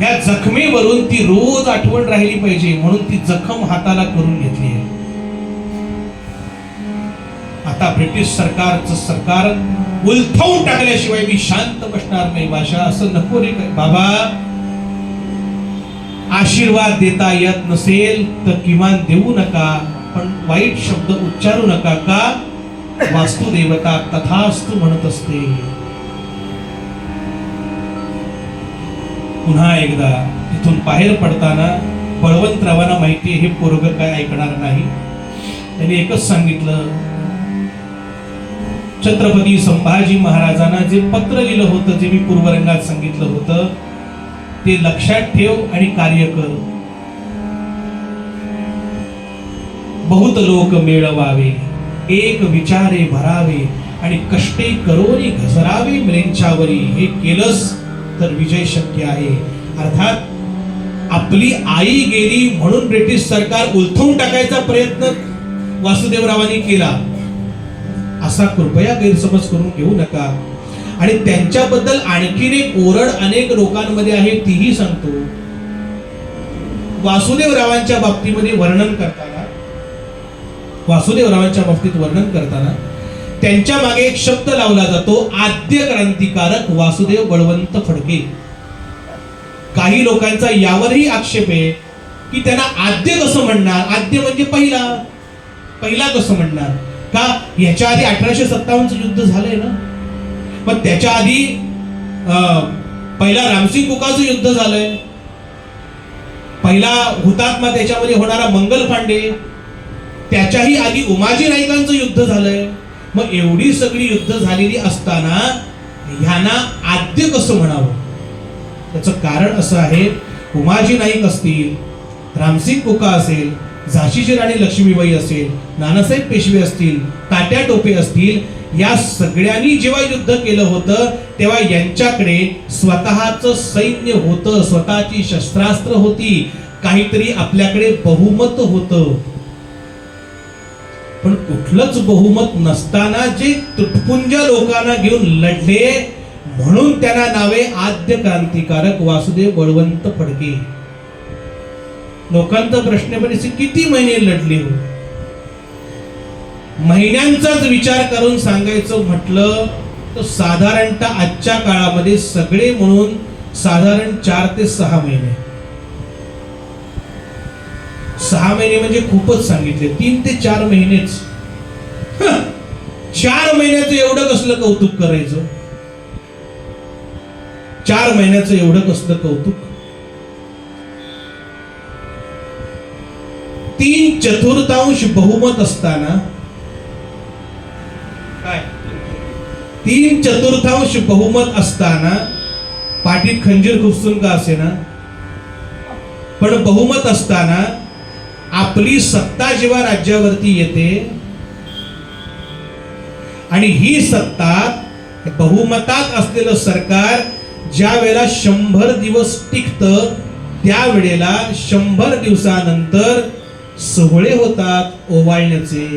या जखमेवरून ती रोज आठवण राहिली पाहिजे, म्हणून ती जखम हाताला करून घेतली आहे. आता ब्रिटिश सरकारचं सरकार उलथवून टाकल्याशिवाय मी शांत बसणार नाही. भाषा असं नको रे बाबा. आशीर्वाद देता येत नसेल तर किमान देऊ नका, पण वाईट शब्द उच्चारू नका. का वास्तुदेवता तथास्तु म्हणत असते. पुन्हा एकदा तिथून बाहेर पडताना बळवंतरावांना माहिती हे पोरग काय ऐकणार नाही. त्यांनी एकच सांगितलं, छत्रपती संभाजी महाराजांना जे पत्र लिहिलं होतं, जे मी पूर्वरंगात सांगितलं होतं, ते लक्षात ठेव आणि कार्य कर. बहुत लोक मेळवावे, एक विचारे भरावे आणि कष्टे करोनी घसरावे मिळेंच्यावरी. हे केलंस तर विजय शक्य आहे. अर्थात आपली आई गेली म्हणून ब्रिटिश सरकार उलथवून टाकायचा प्रयत्न वासुदेवरावांनी केला असा कृपया गैरसमज करून घेऊ नका. आणि त्यांच्याबद्दल आणखीन एक ओरड अनेक लोकांमध्ये आहे, तीही सांगतो. वासुदेवरावांच्या बाबतीमध्ये वर्णन करताना त्यांच्या मागे एक शब्द लावला जातो, आद्य क्रांतिकारक वासुदेव बळवंत फडके. काही लोकांचा यावरही आक्षेप आहे की त्यांना आद्य कसं म्हणणार, आद्य म्हणजे पहिला कसं म्हणणार. का याच्या आधी 1857चं युद्ध झालंय ना, पण त्याच्या आधी पहिला रामसिंग कुकाचं युद्ध झालंय, पहिला हुतात्मा त्याच्यामध्ये होणारा मंगल पांडे, त्याच्याही आधी उमाजी नाईकांचं युद्ध झालंय. मग एवढी सगळी युद्ध झालेली असताना ह्यांना आद्य कसं म्हणावं. त्याचं कारण असं आहे, उमाजी नाईक असतील, रामसिंग कुका असेल, झाशीची राणी लक्ष्मीबाई असेल, नानासाहेब पेशवे असतील, तात्या टोपे असतील, या सगळ्यांनी जेव्हा युद्ध केलं होतं तेव्हा यांच्याकडे स्वतःचं सैन्य होतं, स्वतःची शस्त्रास्त्र होती, काहीतरी आपल्याकडे बहुमत होतं. पण कुठलंच बहुमत नसताना जे तुटपुंज लोकांना घेऊन लढले म्हणून त्यांना नावे आद्य क्रांतिकारक वासुदेव बळवंत फडके. लोकांचा प्रश्न पडे किती महिने लढले हो. महिन्यांचाच विचार करून सांगायचं म्हटलं तर साधारणतः आजच्या काळामध्ये सगळे म्हणून साधारण 4 ते 6 महिने. 6 महिने म्हणजे खूपच सांगितले, 3 ते 4 महिनेच. 4 महिन्याचं एवढं कसलं कौतुक करायचं, 4 महिन्याचं एवढं कसलं कौतुक. 3/4 बहुमत असताना काय 3/4 बहुमत असताना पाठीत खंजीर खुपसून का असेना, पण बहुमत असताना आपली सत्ता जेव्हा राज्यावरती येते आणि ही सत्ता बहुमतात असलेलं सरकार ज्या वेळेला 100 दिवस टिकतं, त्यावेळेला 100 दिवसानंतर सोहळे होतात ओवाळण्याचे.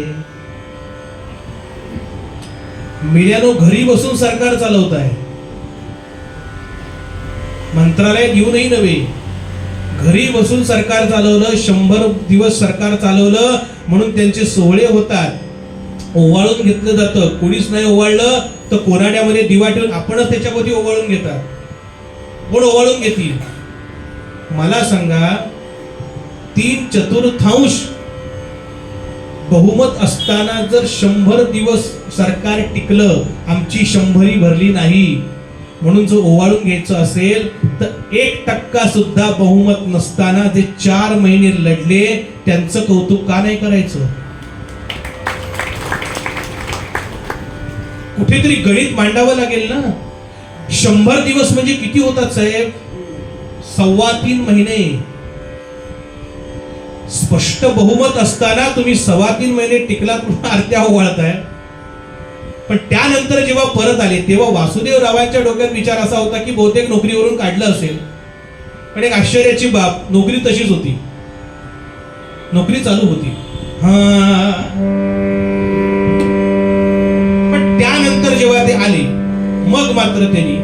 मिल्यानो घरी बसून सरकार चालवत आहे, मंत्रालयात येऊनही नव्हे, घरी बसून सरकार चालवलं. 100 दिवस सरकार चालवलं म्हणून त्यांचे सोहळे होतात, ओवाळून घेतलं जातं. कोणीच नाही ओवाळलं तर कोराड्यामध्ये दिवा ठेवून आपणच त्याच्यामध्ये ओवाळून घेतात. कोण ओवाळून घेतील? मला सांगा, 3/4 बहुमत असताना जर 100 दिवस सरकार टिकलं, आमची 100 भरली नाही म्हणून जो ओवाळून घ्यायचं असेल, तर 1% सुद्धा बहुमत नसताना जे 4 महिने लढले त्यांचं कौतुक का नाही करायचं? कुठेतरी गणित मांडावं लागेल ना. 100 दिवस म्हणजे किती होतात साहेब? 3.25 महिने. स्पष्ट बहुमत असताना तुम्ही 3.25 महिने टिकला, आरत्या ओवाळताय. पण त्यानंतर जेव्हा परत आले तेव्हा वासुदेवरावांच्या डोक्यात विचार असा होता की बहुतेक नोकरीवरून काढलं असेल. पण एक आश्चर्याची बाब, नोकरी तशीच होती, नोकरी चालू होती. पण त्यानंतर जेव्हा ते आले, मग मात्र त्यांनी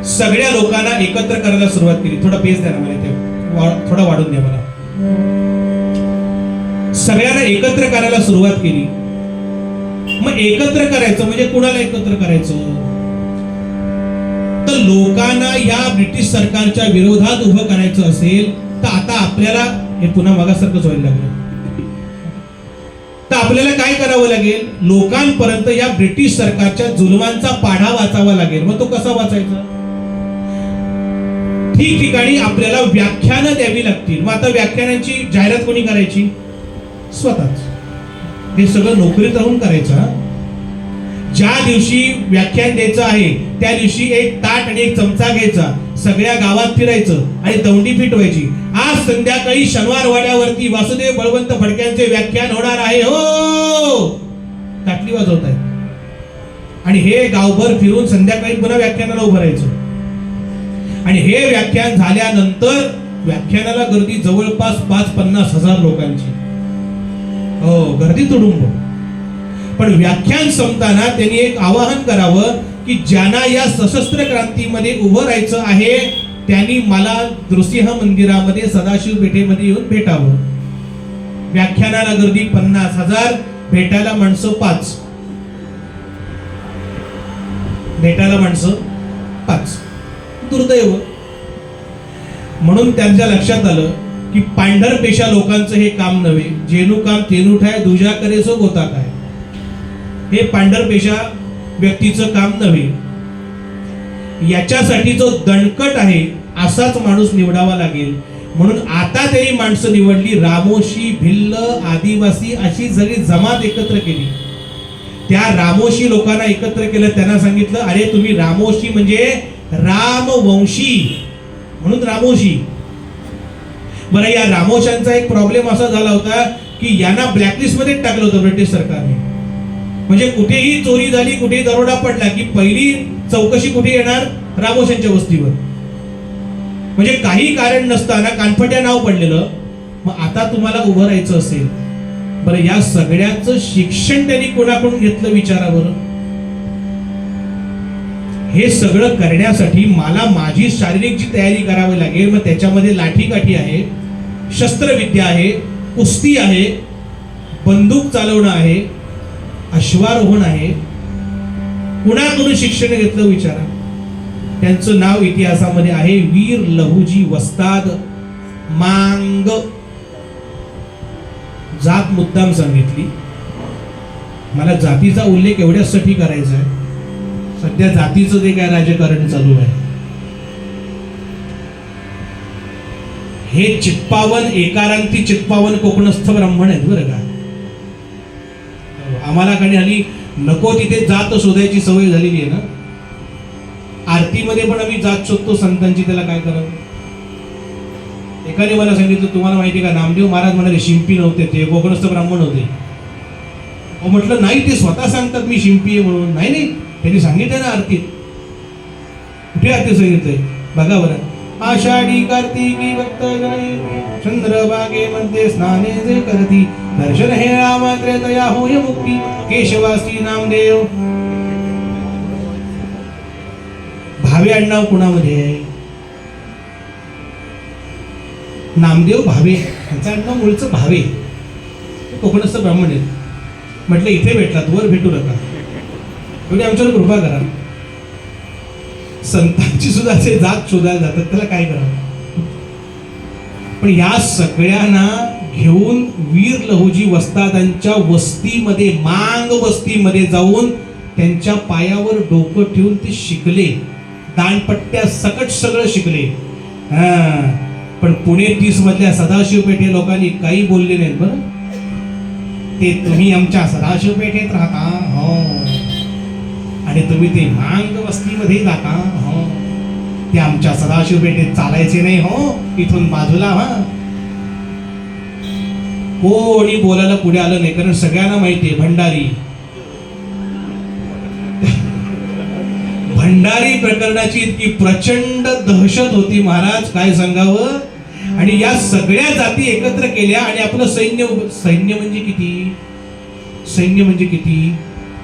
सगळ्या लोकांना एकत्र करायला सुरुवात केली. थोडा पेस द्या ना मला, ते थोडा वाढून द्या मला. सगळ्यांना एकत्र करायला सुरुवात केली. मग एकत्र करायचं म्हणजे कुणाला एकत्र करायचं? तर लोकांना या ब्रिटिश सरकारच्या विरोधात उभं करायचं असेल तर आता आपल्याला हे पुन्हा मागासारखंच व्हायला लागलं. तर आपल्याला काय करावं लागेल? लोकांपर्यंत या ब्रिटिश सरकारच्या जुलमांचा पाढा वाचावा लागेल. मग तो कसा वाचायचा? ठिकठिकाणी आपल्याला व्याख्यानं द्यावी लागतील. मग आता व्याख्यानांची जाहिरात कोणी करायची? स्वतःच. हे सगळं नोकरीत राहून करायचं. ज्या दिवशी व्याख्यान द्यायचं आहे त्या दिवशी एक ताट आणि एक चमचा घ्यायचा, सगळ्या गावात फिरायचं आणि दौंडी फिटवायची. आज संध्याकाळी शनिवार वाड्यावरती वासुदेव बळवंत फडक्यांचे व्याख्यान होणार आहे हो, ताटली वाजवत आहे. आणि हे गावभर फिरून संध्याकाळी पुन्हा व्याख्यानाला उभं राहायचं. आणि हे व्याख्यान झाल्यानंतर व्याख्यानाला गर्दी जवळपास 5-50 हजार लोकांची. हो, गर्दी तुडुंब. पण व्याख्यान संपताना त्यांनी एक आवाहन करावं की ज्यांना या सशस्त्र क्रांतीमध्ये उभं राहायचं आहे त्यांनी मला नृसिंह मंदिरामध्ये सदाशिव पेठेमध्ये येऊन भेटावं. व्याख्यानाला गर्दी 50,000, भेटायला माणसं 5. भेटायला माणसं 5. दुर्दैव. म्हणून त्यांच्या लक्षात आलं की पांढर पेशा लोकांचं हे काम नव्हे. जेनू काम तेनू ठाय, दुजा करे सो गोता काय. हे पांढर पेशा व्यक्तीचं काम नव्हे. याच्यासाठी जो दणकट आहे असाच माणूस निवडावा लागेल. म्हणून आता त्यांनी माणसं निवडली. रामोशी, भिल्ल, आदिवासी अशी सगळी जमात एकत्र केली. त्या रामोशी लोकांना एकत्र केलं. त्यांना सांगितलं, अरे तुम्ही रामोशी म्हणजे रामवंशी, म्हणून रामोशी. बरं, या रामोशांचा एक प्रॉब्लेम असा झाला होता की यांना ब्लॅकलिस्ट मध्ये टाकलं होतं ब्रिटिश सरकारने. म्हणजे कुठेही चोरी झाली, कुठेही दरोडा पडला की पहिली चौकशी कुठे येणार? रामोशांच्या वस्तीवर. म्हणजे काही कारण नसताना कानफट्या नाव पडलेलं. मग आता तुम्हाला उभं राहायचं असेल, बरं या सगळ्याचं शिक्षण त्यांनी कोणाकडून घेतलं विचारा बरं. हे सगळं करण्यासाठी मला माझी शारीरिक जी तयारी करावी लागेल. मग त्याच्यामध्ये लाठीकाठी आहे, शस्त्रविद्या आहे, कुस्ती आहे, बंदूक चालवणं आहे, अश्वारोहण आहे. कुणाकडून शिक्षण घेतलं विचारा. त्यांचं नाव इतिहासामध्ये आहे वीर लहुजी वस्ताद मांग. जात मुद्दाम सांगितली. मला जातीचा उल्लेख एवढ्यासाठी करायचा आहे, सध्या जातीचं जे काय राजकारण चालू आहे. हे चित्पावन, एकारांती चित्पावन कोकणस्थ ब्राह्मण आहेत बरं का. आम्हाला काही हल्ली नको तिथे जात शोधायची सवय झालेली आहे ना. आरतीमध्ये पण आम्ही जात शोधतो संतांची, त्याला काय करावं. एकाने मला सांगितलं, तुम्हाला माहिती का नामदेव महाराज म्हणाले शिंपी नव्हते, ते गोकुळस्थ ब्राह्मण होते. म्हटलं नाही, ते स्वतः सांगतात मी शिंपी आहे म्हणून. नाही नाही, त्यांनी सांगितलं ना आरतीत. कुठे आरती सांगितलंय बघा बरं. आषाढी कार्तिकी भक्त चंद्रभागे मध्ये स्नाने जे करती, दर्शन हे मात्र तया होय मुक्ती, केशवासी नामदेव. भावे आडनाव कुणामध्ये आहे? नामदेव भावे, त्यांचं आडनाव मूळचं भावे, कोकणस्थ ब्राह्मण आहेत. म्हटलं इथे भेटलात, वर भेटू नका, एवढी आमच्यावर कृपा करा. संतांची सुद्धा असे जात शोधायला जातात, त्याला काय करावं. पण या सगळ्यांना घेऊन वीर लहुजी वस्तादांच्या वस्तीमध्ये, मांग वस्तीमध्ये जाऊन त्यांच्या पायावर डोकं ठेवून ते शिकले. दानपट्ट्या सकट सगळं शिकले. पण पुणे 30 मधल्या सदाशिव पेठे लोकांनी काही बोलले नाहीत बरं. ते तुम्ही आमच्या सदाशिव पेठेत राहता हो, आणि तुम्ही ते मांग वस्तीमध्ये जाता हो, ते आमच्या सदाशिव पेठेत चालायचे नाही हो, इथून बाजूला. कोणी बोलायला पुढे आलं नाही, कारण सगळ्यांना माहितीये भंडारी प्रकरणाची इतकी प्रचंड दहशत होती महाराज, काय सांगावं. आणि या सगळ्या जाती एकत्र केल्या आणि आपलं सैन्य म्हणजे किती, सैन्य म्हणजे किती,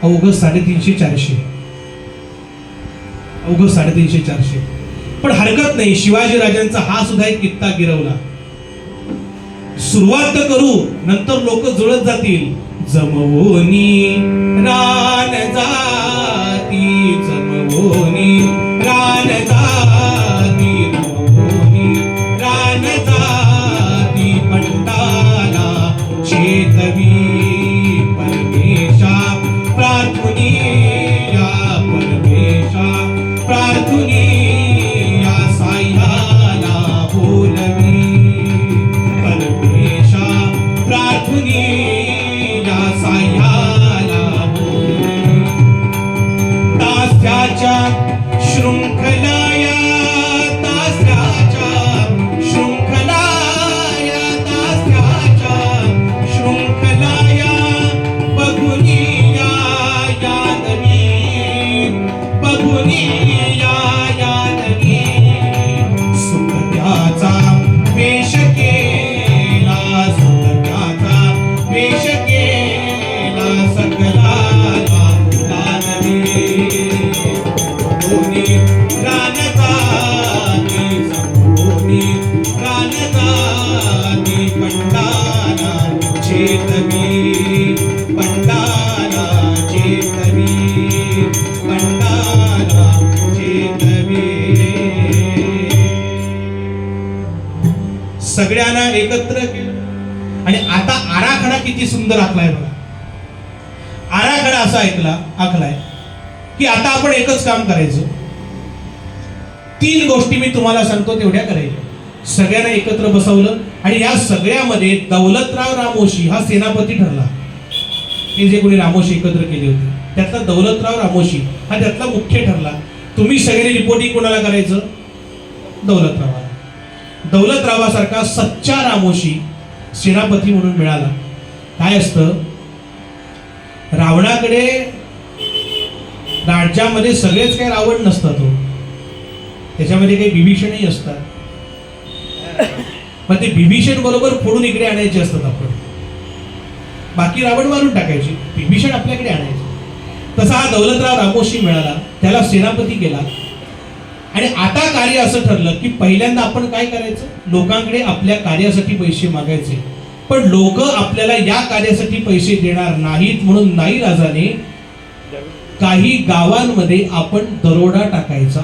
अवघं 350-400, अवघं 350-400. पण हरकत नाही, शिवाजी राजांचा हा सुद्धा एक कित्ता गिरवला. सुरुवात तर करू, नंतर लोक जुळत जातील. जमवोनी रान जाती, जमवोनी रान जाती, जमवोनी रान जाती, पंडाला चेतवी परमेशा प्रार्थुनी, या परमेशा प्रार्थुनी, या साह्याला बोलवी, परमेशा प्रार्थुनी, या साह्याला बोलवी. तास्याच्या शृंखलाया, तास्याच्या शृंखलाया, तास्याच्या शृंखलाया, बघुनी या यादवी, बघुनी या यादवी. सुखद्याचा वेश केला, सुखद्याचा वेश केला, सकलाला दानवी. संभोनी रानजाती, संभोनी रानजाती, पंडाला चेतवी, पंडाला चेतवी, पंडाला चेतवी. सगळ्यांना एकत्र केलं. आणि आता आराखडा किती सुंदर आखलाय बघा. आराखडा असा आखलाय की आता आपण एकच काम करायचं. 3 गोष्टी मी तुम्हाला सांगतो तेवढ्या करायच्या. सगळ्यांना एकत्र बसवलं आणि या सगळ्यामध्ये दौलतराव रामोशी हा सेनापती ठरला. हे जे कोणी रामोशी एकत्र केले होते त्यातला दौलतराव रामोशी हा त्यातला मुख्य ठरला. तुम्ही सगळ्यांनी रिपोर्टिंग कोणाला करायचं? दौलतरावाला. दौलतरावासारखा सच्चा रामोशी सेनापती म्हणून मिळाला. काय असतं, रावणाकडे राज्यामध्ये सगळेच काही रावण नसतात हो, त्याच्यामध्ये काही विभीषणही असतात. मग ते विभीषण बरोबर फोडून इकडे आणायचे असतात आपण, बाकी रावण मारून टाकायचे, विभीषण आपल्याकडे आणायचे. तसा हा दौलतराव रामोशी मिळाला, त्याला सेनापती केला. आणि आता कार्य असं ठरलं की पहिल्यांदा आपण काय करायचं, लोकांकडे आपल्या कार्यासाठी पैसे मागायचे. पण लोक आपल्याला या कार्यासाठी पैसे देणार नाहीत म्हणून नाईलाजाने काही गावांमध्ये आपण दरोडा टाकायचा.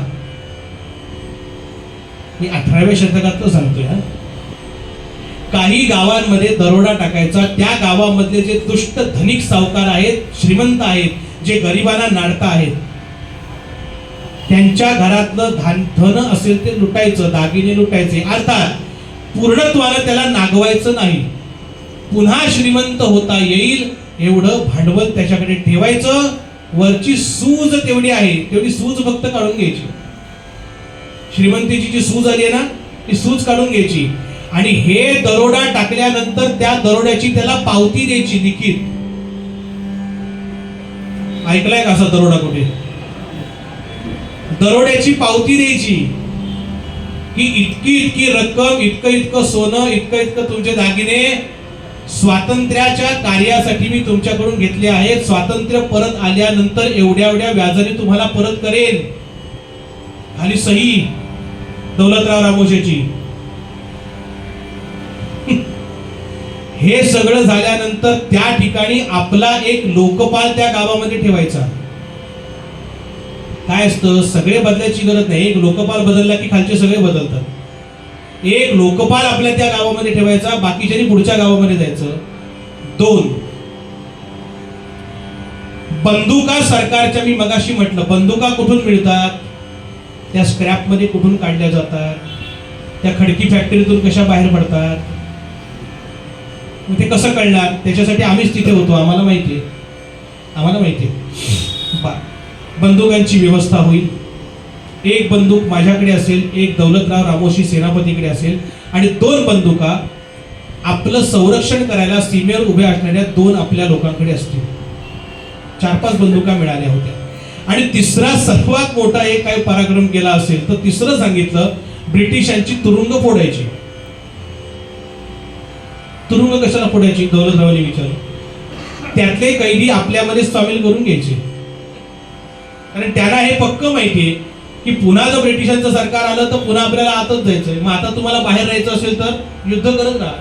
मी 18व्या शतकातलं सांगतोय. काही गावांमध्ये दरोडा टाकायचा. त्या गावामधले जे दुष्ट धनिक सावकार आहेत, श्रीमंत आहेत, जे गरिबांना नाडता आहेत, त्यांच्या घरातलं धन असेल ते लुटायचं, दागिने लुटायचे. अर्थात पूर्णत्वानं त्याला नागवायचं नाही. पुन्हा श्रीमंत होता येईल एवढं भांडवल त्याच्याकडे ठेवायचं. वरची सूज तेवढी आहे, तेवढी सूज फक्त काढून घ्यायची. श्रीमंतीची जी सूज आली आहे ना, ती सूज काढून घ्यायची आणि हे दरोडा टाकल्यानंतर त्या दरोड्याची त्याला पावती द्यायची लिखित. ऐकलाय का असा दरोडा कुठे? दरोड्याची पावती द्यायची की इतकी इतकी रक्कम, इतकं इतकं सोनं, इतकं इतकं तुमचे दागिने स्वातंत्र्याच्या कार्यासाठी मी तुमच्याकडून घेतले आहेत. स्वातंत्र्य परत आल्यानंतर एवढ्या एवढ्या व्याजाने तुम्हाला परत करेन. खाली सही दौलतराव रामोशीची. हे सगळं झाल्यानंतर त्या ठिकाणी आपला एक लोकपाल त्या गावामध्ये ठेवायचा. काय असतं, सगळे बदलायची गरज नाही. एक लोकपाल बदलला की खालचे सगळे बदलतात. एक लोकपाल आपल्या त्या गावामध्ये ठेवायचा, बाकीच्यांनी पुढच्या गावामध्ये जायचं. 2 बंदुका सरकारच्या, मी मगाशी म्हटलं बंदुका कुठून मिळतात? त्या स्क्रॅप मध्ये कुठून काढल्या जातात? त्या खडकी फॅक्टरीतून कशा बाहेर पडतात? ते कसं कळणार? त्याच्यासाठी आम्हीच तिथे होतो, आम्हाला माहितीये. बंदुकांची व्यवस्था होईल. एक बंदूक माझ्याकडे असेल, एक दौलतराव रामोशी सेनापतीकडे असेल आणि 2 बंदुका आपलं संरक्षण करायला सीमेवर उभ्या असणाऱ्या 2 आपल्या लोकांकडे असतील. 4-5 बंदुका मिळाल्या होत्या. आणि तिसरा सर्वात मोठा एक काही पराक्रम केला असेल तर तिसरं सांगितलं, ब्रिटिशांची तुरुंग फोडायची. तुरुंग कशाला फोडायची? दौलतरावांनी विचारलं. त्यातले कैदी आपल्यामध्ये सामील करून घ्यायचे. कारण त्याला हे पक्क माहितीये की पुन्हा जर ब्रिटिशांचं सरकार आलं तर पुन्हा आपल्याला आतच जायचंय. मग आता तुम्हाला बाहेर राहायचं असेल तर युद्ध करत राहा.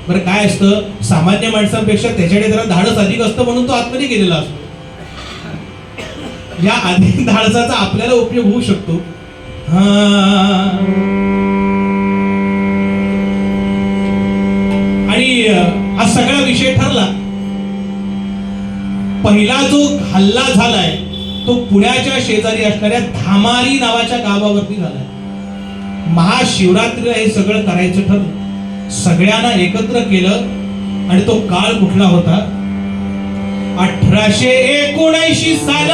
बरं काय असतं, सामान्य माणसांपेक्षा त्याच्याकडे जरा धाडस अधिक असतं म्हणून तो आतमध्ये गेलेला असतो. या अधिक धाडसाचा आपल्याला उपयोग होऊ शकतो. आणि हा सगळा विषय ठरला. पहिला जो हल्ला झालाय तो पुण्याच्या शेजारी असणाऱ्या धामारी नावाच्या गावावरती झालाय. महाशिवरात्रीला हे सगळं करायचं ठरलं. सगळ्यांना एकत्र केलं आणि तो काळ कुठला होता? 1879 साल.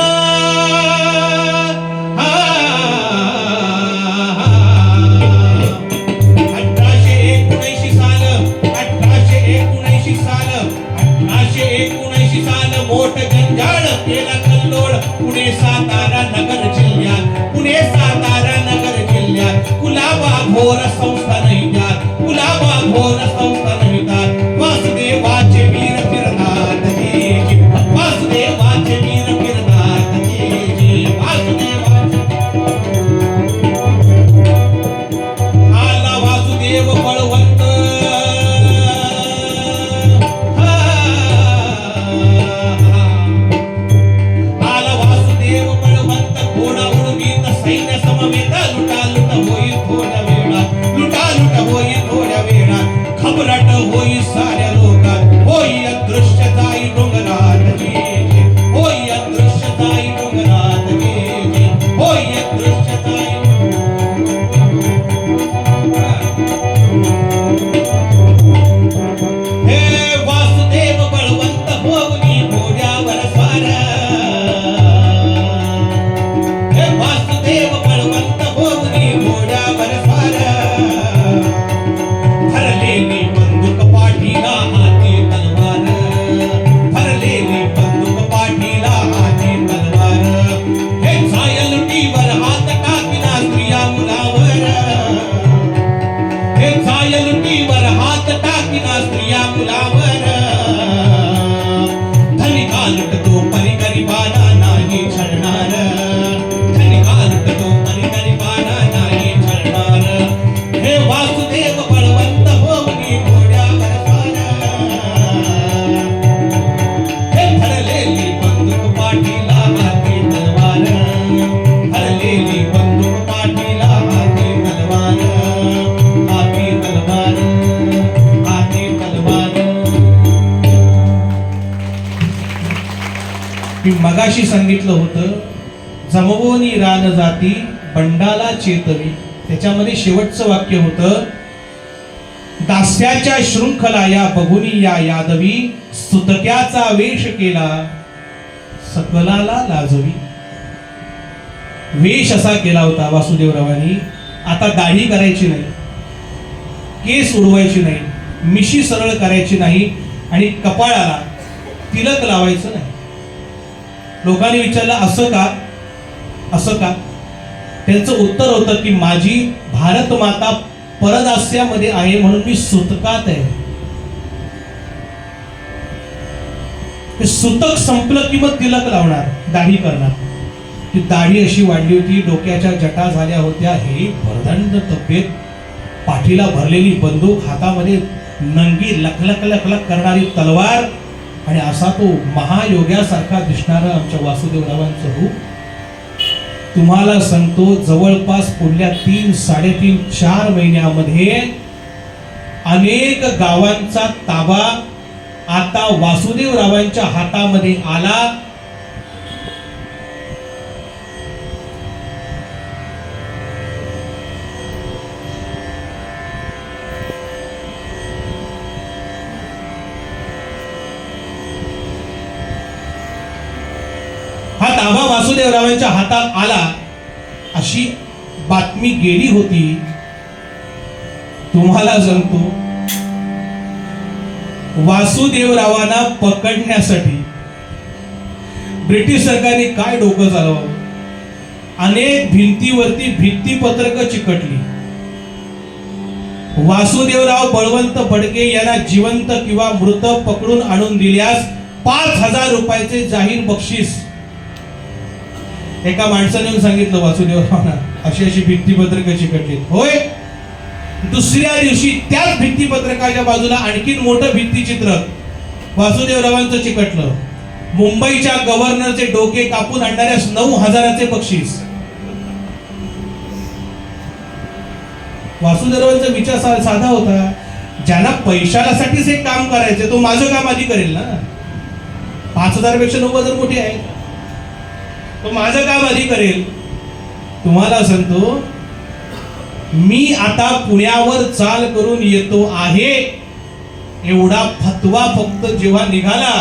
1879 साल मोठ गंजाळ केला कल्लोळ पुणे सातारा नगर जिल्ह्यात. पुणे सातारा नगर जिल्ह्यात कुलाबा भोर संस्थान येतात. कुलाबा भोर संस्थान येतात. वासुदेवाचे वीर फिरतात जी. वासुदेवाचे वीर फिरतात जी. वासुदेवाचे आला वासुदेव बळवंत. खबरट होई साऱ्या लोकात. होई अदृश्य जाई डोंगरात जी. होई अदृश्य जाई डोंगरात जी. होई अदृश्य जाई. हे वासुदेव बळवंत होऊनी घोड्यावर स्वार. हे वासुदेव बळवंत होऊनी घोड्यावर स्वार. भरलेली बंदूक पाठीला हाती तलवार. भरलेली बंदूक पाठीला हाती तलवार. हे जायलुटीवर हात टाकिना स्त्रिया मुलावर. हे जायलुटीवर हात टाकिना स्त्रिया मुलावर. धनिका लुटतो परी गरिबाना नाही छळणार. धनिका लुटतो परी गरिबाना नाही छळणार. हे वासुदेव बळवंत होऊनी घोड्यावर स्वार. हे भरलेली बंदूक पाठीला हाती तलवार. भरलेली बंदूक पाठीला हाती तलवार. हाती तलवार. हाती तलवार. मी मगाशी सांगितलं होतं, जमवोनी रान जाती बंडाला चेतवी. त्याच्यामध्ये शेवटचं वाक्य होतं, दास्याच्या शृंखला या बघुनी या यादवी सुतक्याचा वेश केला सकलाला लाजवी. वेश असा केला होता वासुदेवरावांनी. आता दाढी करायची नाही, केस उडवायची नाही, मिशी सरळ करायची नाही आणि कपाळाला तिलक लावायचं नाही. लोकांनी विचारलं असं का, असं का? त्यांचं उत्तर होतं की माझी भारत माता परदास्यामध्ये आहे म्हणून मी सुतकात आहे. ते सुतक संपलं की मग तिलक लावणार, दाढी करणार. ती दाढी अशी वाढली होती, डोक्याच्या जटा झाल्या होत्या, हे भरदंड तब्येत, पाठीला भरलेली बंदूक, हातामध्ये नंगी लखलख लखलख करणारी तलवार आणि असा तो महायोग्यासारखा दिसणारा आमच्या वासुदेवरावांचं रूप. तुम्हाला सांगतो जवळपास पुढल्या 3-3.5-4 महिन्यामध्ये अनेक गावांचा ताबा आता वासुदेवरावांच्या हातामध्ये आला. हा ताबा वासुदेवरावांच्या हातात आला अशी बातमी गेली होती. तुम्हाला सांगतो वासुदेवरावांना पकडण्यासाठी ब्रिटिश सरकारने काय डोकं चालवलं. अनेक भिंतीवरती भित्तीपत्रकं चिकटली. वासुदेवराव बळवंत फडके यांना जिवंत किंवा मृत पकडून आणून दिल्यास 5,000 रुपयाचे जाहीर बक्षीस. एका माणसाने येऊन सांगितलं वासुदेवरावांना अशी अशी भित्तीपत्रकं चिकटली. होय. दुसऱ्या दिवशी त्याच भित्तीपत्रकाच्या बाजूला आणखीन मोठं भित्तीचित्र वासुदेवरावांचं चिकटलं. मुंबईच्या गव्हर्नरचे डोके कापून आणणाऱ्यास 9,000चे बक्षीस. वासुदेवरावांचा विचार साधा होता, ज्यांना पैशासाठीच हे काम करायचे तो माझं काम आधी करेल ना. 5,000 पेक्षा 9,000 मोठे आहे, तो माझं काम आधी करेल. तुम्हाला सांगतो मी आता पुण्यावर चाल करून येतो आहे एवढा फतवा फक्त जेव्हा निघाला,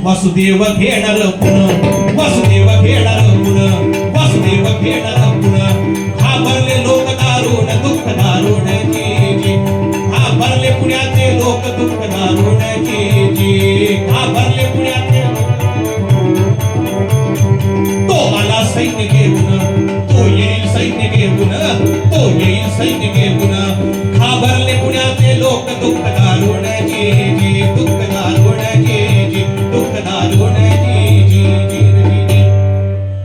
वासुदेव घेणार पुणे, वासुदेव घेणार पुणे, वासुदेव घेणार पुणे. घाबरले लोक दारुण दुःख दारुण जी, घाबरले पुण्याचे लोक दुःख दारुण जी, घाबरले पुण्याचे. तो आला सैन्य घेऊन, तो येईल सैन्य घेऊन, तो येईल सैन्य घेऊन. घाबरले पुण्याचे लोक दुःख दारुण जी, दुःख दारुण जी, दुःख दारुण जी.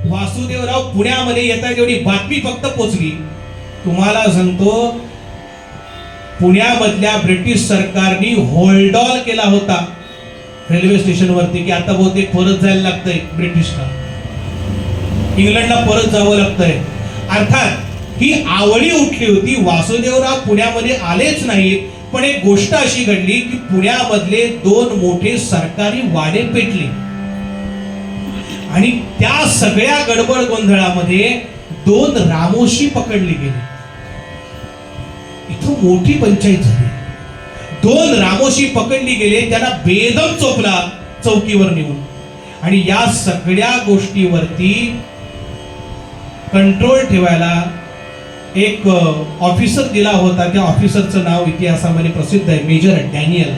वासुदेवराव पुण्यामध्ये येता जेवढी बातमी फक्त पोचली, तुम्हाला सांगतो पुण्यामधल्या ब्रिटिश सरकारने होल्डॉल केला होता रेल्वे स्टेशनवरती की आता बहुतेक परत जायला लागतंय ब्रिटिशला, इंग्लंडला परत जावं लागतंय. अर्थात ही आवडी उठली होती. वासुदेवराव पुण्यामध्ये आलेच नाहीत, पण एक गोष्ट अशी घडली की पुण्यामधले 2 मोठे सरकारी वाडे पेटले आणि त्या सगळ्या गडबड गोंधळामध्ये 2 रामोशी पकडले गेले. इथं मोठी पंचायत झाली. 2 रामोशी पकडली गेले, त्यांना बेदम चोपला चौकीवर नेऊन. आणि या सगळ्या गोष्टीवरती कंट्रोल ठेवायला एक ऑफिसर दिला होता. त्या ऑफिसरचं नाव इतिहासामध्ये प्रसिद्ध आहे, मेजर डॅनियल.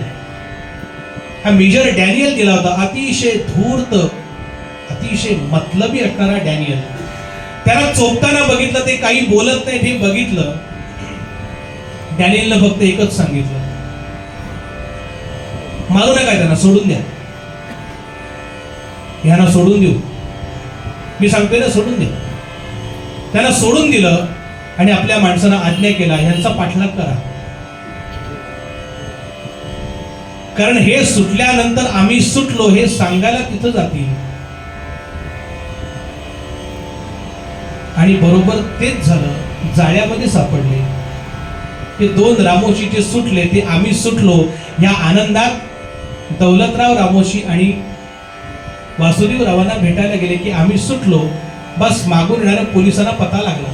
हा मेजर डॅनियल दिला होता. अतिशय धूर्त, अतिशय मतलबी असणारा डॅनियल. त्याला चोपताना बघितलं, ते काही बोलत नाही हे बघितलं. डॅनियलनं फक्त एकच सांगितलं, मारू नका, त्यांना सोडून द्या, ह्यांना सोडून देऊ, मी सांगतोय ना सोडून द्या. त्यांना सोडून दिलं आणि आपल्या माणसांना आज्ञा केला, ह्यांचा पाठलाग करा, कारण हे सुटल्यानंतर आम्ही सुटलो हे सांगायला तिथं जातील. आणि बरोबर तेच झालं. जाळ्यामध्ये सापडले ते 2 रामोशीचे सुटले, ते आम्ही सुटलो या आनंदात दौलतराव रामोशी आणि वासुदेवरावांना भेटायला गेले की आम्ही सुटलो. बस मागून येणाऱ्या पोलिसांना पता लागला.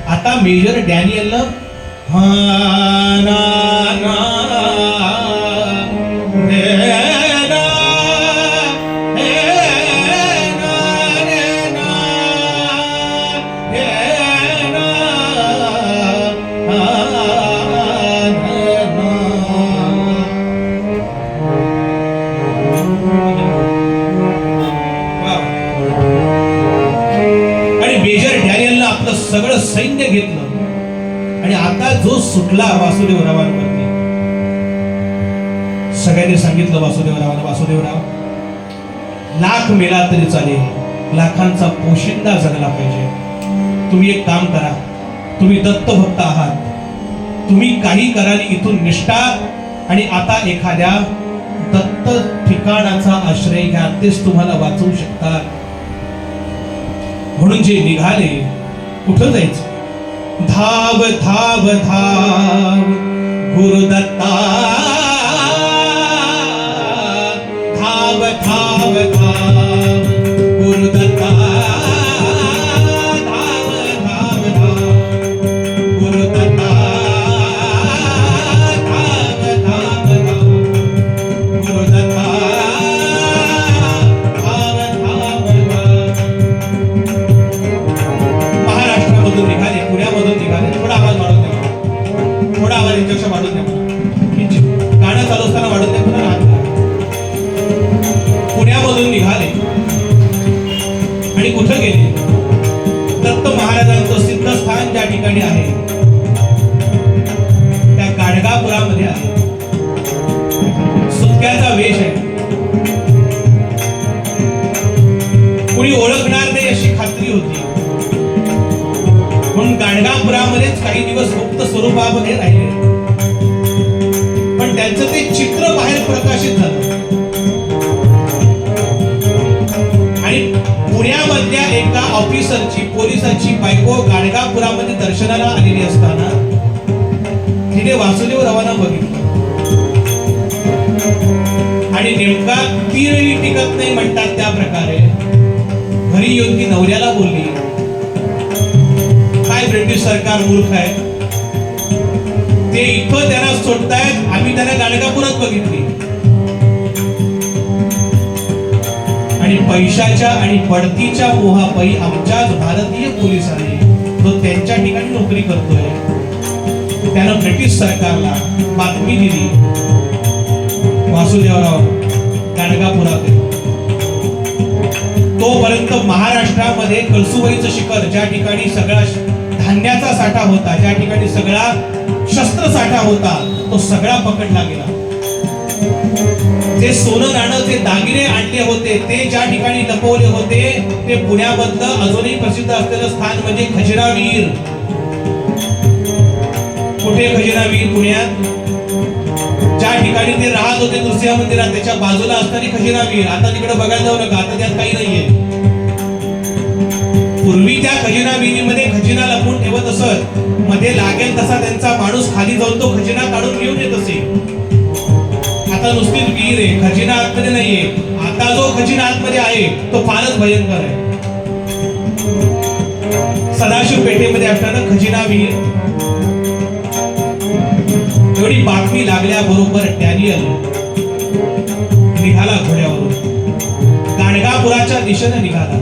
आता मेजर डॅनियलनं हा ना ना सगळं सैन्य घेतलं आणि आता जो सुटला वासुदेवरावांवरती, सगळ्यांनी सांगितलं वासुदेवरावांना, वासुदेवराव लाख मेला तरी चालेल, लाखांचा पोशिंदा जगला पाहिजे. तुम्ही एक काम करा, तुम्ही दत्तभक्त आहात, तुम्ही काही कराल इथून निष्ठा आणि आता एखाद्या दत्त ठिकाणाचा आश्रय घ्या, तेच तुम्हाला वाचवू शकतात. म्हणून जे निघाले, कुठं जायचं? धाव धाव धाव गुरुदत्ता, धाव धाव धाव गुरुदत्ता, धाव धाव धाव गुरुदत्ता, धाव धाव धाव गुरुदत्ता, धाव धाव धाव. महाराष्ट्रामधून निघाले, पुण्यामधून निघाले. थोडा आवाज वाढून द्या, थोडा आवाज यांच्यापेक्षा वाढून द्या. गाणं चालू असताना वाढून द्या. पुन्हा पुण्यामधून निघाले आणि कुठं गेले? दत्त महाराजांचं सिद्धस्थान ज्या ठिकाणी आहे त्या गाणगापुरामध्ये आहे. सुटक्याचा वेश आहे, कुणी ओळखणार नाही अशी खात्री होती. म्हणून गाणगापुरामध्येच काही दिवस मुक्त स्वरूपामध्ये राहिले. पण त्यांचं ते चित्र बाहेर प्रकाशित झालं आणि पुण्यामधल्या एका ऑफिसरची, पोलिसाची बायको गाणगापुरामध्ये दर्शनाला आलेली असताना तिने वासुदेवरावांना बघितलं आणि नेमका तीरही टिकत नाही म्हणतात त्या प्रकारे घरी येऊन ती नवऱ्याला बोलली, काय ब्रिटिश सरकार मूर्ख आहे, ते इथं त्यांना सोडतायत, आम्ही त्यांना गाणगापुरात बघितली. आणि पैशाच्या आणि बढतीच्या मोहापायी आमच्याच भारतीय पोलिसांनी जो त्यांच्या ठिकाणी नोकरी करतोय त्यानं ब्रिटिश सरकारला बातमी दिली, वासुदेवराव गाणगापुरात. तोपर्यंत महाराष्ट्रामध्ये कळसुबाईचं शिखर, ज्या ठिकाणी सगळा धान्याचा साठा होता, ज्या ठिकाणी सगळा शस्त्र साठा होता, तो सगळा पकडला गेला. जे सोनं नाणं, जे दागिने आणले होते, ते ज्या ठिकाणी लपवले होते, ते पुण्यामधलं अजूनही प्रसिद्ध असलेलं स्थान म्हणजे खजिनावीर. कुठे खजिनावीर? पुण्यात. ज्या ठिकाणी ते राहत होते दुसऱ्या मंदिरात, त्याच्या बाजूला असणारी खजिनावीर. आता तिकडे बघायला जाऊ नका, आता त्यात काही नाहीये. पूर्वी त्या खजिनाविरीमध्ये खजिना लपवून ठेवत असत. मध्ये लागेल तसा त्यांचा माणूस खाली जाऊन तो खजिना काढून घेऊन येत असे. आता नुसतीच विहीर आहे, खजिना आतमध्ये नाहीये. आता जो खजिना आतमध्ये आहे तो फारच भयंकर आहे. सदाशिव पेठेमध्ये असणारा खजिना विहीर. एवढी बातमी लागल्याबरोबर डॅनियल निघाला घोड्यावरून, गाणगापुराच्या दिशेने निघाला.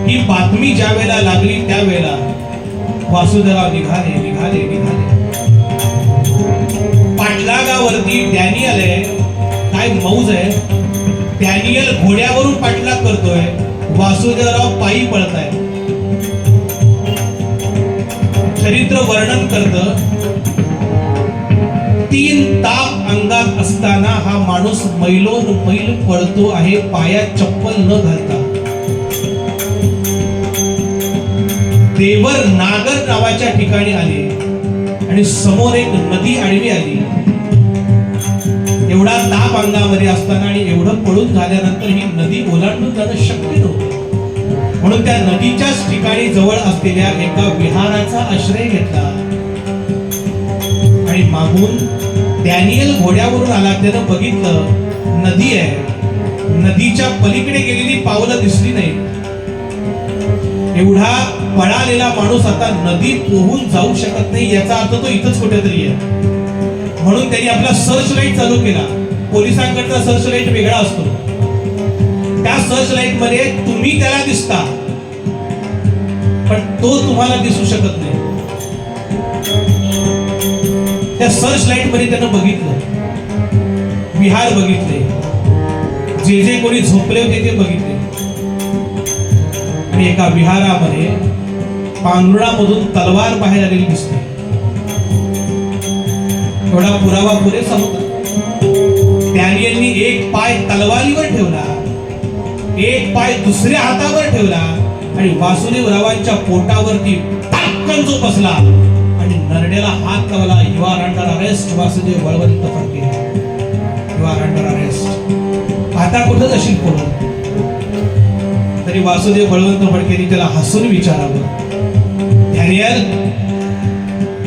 ही बातमी ज्या वेळेला लागली त्यावेळेला वासुदेवराव निघाले निघाले निघाले. पाठलागावरती डॅनियल आहे, काय मौज आहे. डॅनियल घोड्यावरून पाठलाग करतोय, वासुदेवराव पायी पळताय. चरित्र वर्णन करतं, 3 ताप अंगात असताना हा माणूस मैलोन मैल पळतो आहे, पायात चप्पल न घालता. देवर नागर नावाच्या ठिकाणी आले आणि समोर एक नदी आडवी आली. एवढा ताप अंगामध्ये असताना आणि एवढं पळून झाल्यानंतर ही नदी ओलांडून जाणं शक्य नव्हतं. म्हणून त्या नदीच्याच ठिकाणी जवळ असलेल्या एका विहाराचा आश्रय घेतला आणि मागून डॅनियल घोड्यावरून आला. त्यानं बघितलं नदी आहे, नदीच्या पलीकडे गेलेली पावलं दिसली नाही. एवढा पळालेला माणूस आता नदी पोहून जाऊ शकत नाही, याचा अर्थ तो इथंच कुठेतरी आहे. म्हणून त्यांनी आपला सर्च लाईट चालू केला. पोलिसांकडचा सर्च लाईट वेगळा असतो. त्या सर्च लाईट मध्ये तुम्ही त्याला दिसता पण तो तुम्हाला दिसू शकत नाही. त्या सर्च लाईट मध्ये त्यानं बघितलं, विहार बघितले, जे जे कोणी झोपले होते ते बघितले. आणि एका विहारामध्ये पांघरुणामधून तलवार बाहेर आलेली दिसते. एवढा पुरावा पुरेसा होता. डॅनियलनी एक पाय तलवारीवर ठेवला, एक पाय दुसऱ्या हातावर ठेवला आणि वासुदेवरावांच्या पोटावरती पटकन जो बसला आणि नरड्याला हात लावला. You are under arrest Vasudev Balwant Phadke, you are under arrest. आता कुठं जाशील पळून? तरी वासुदेव बळवंत फडकेने त्याला हसून विचारावं, डॅनियल,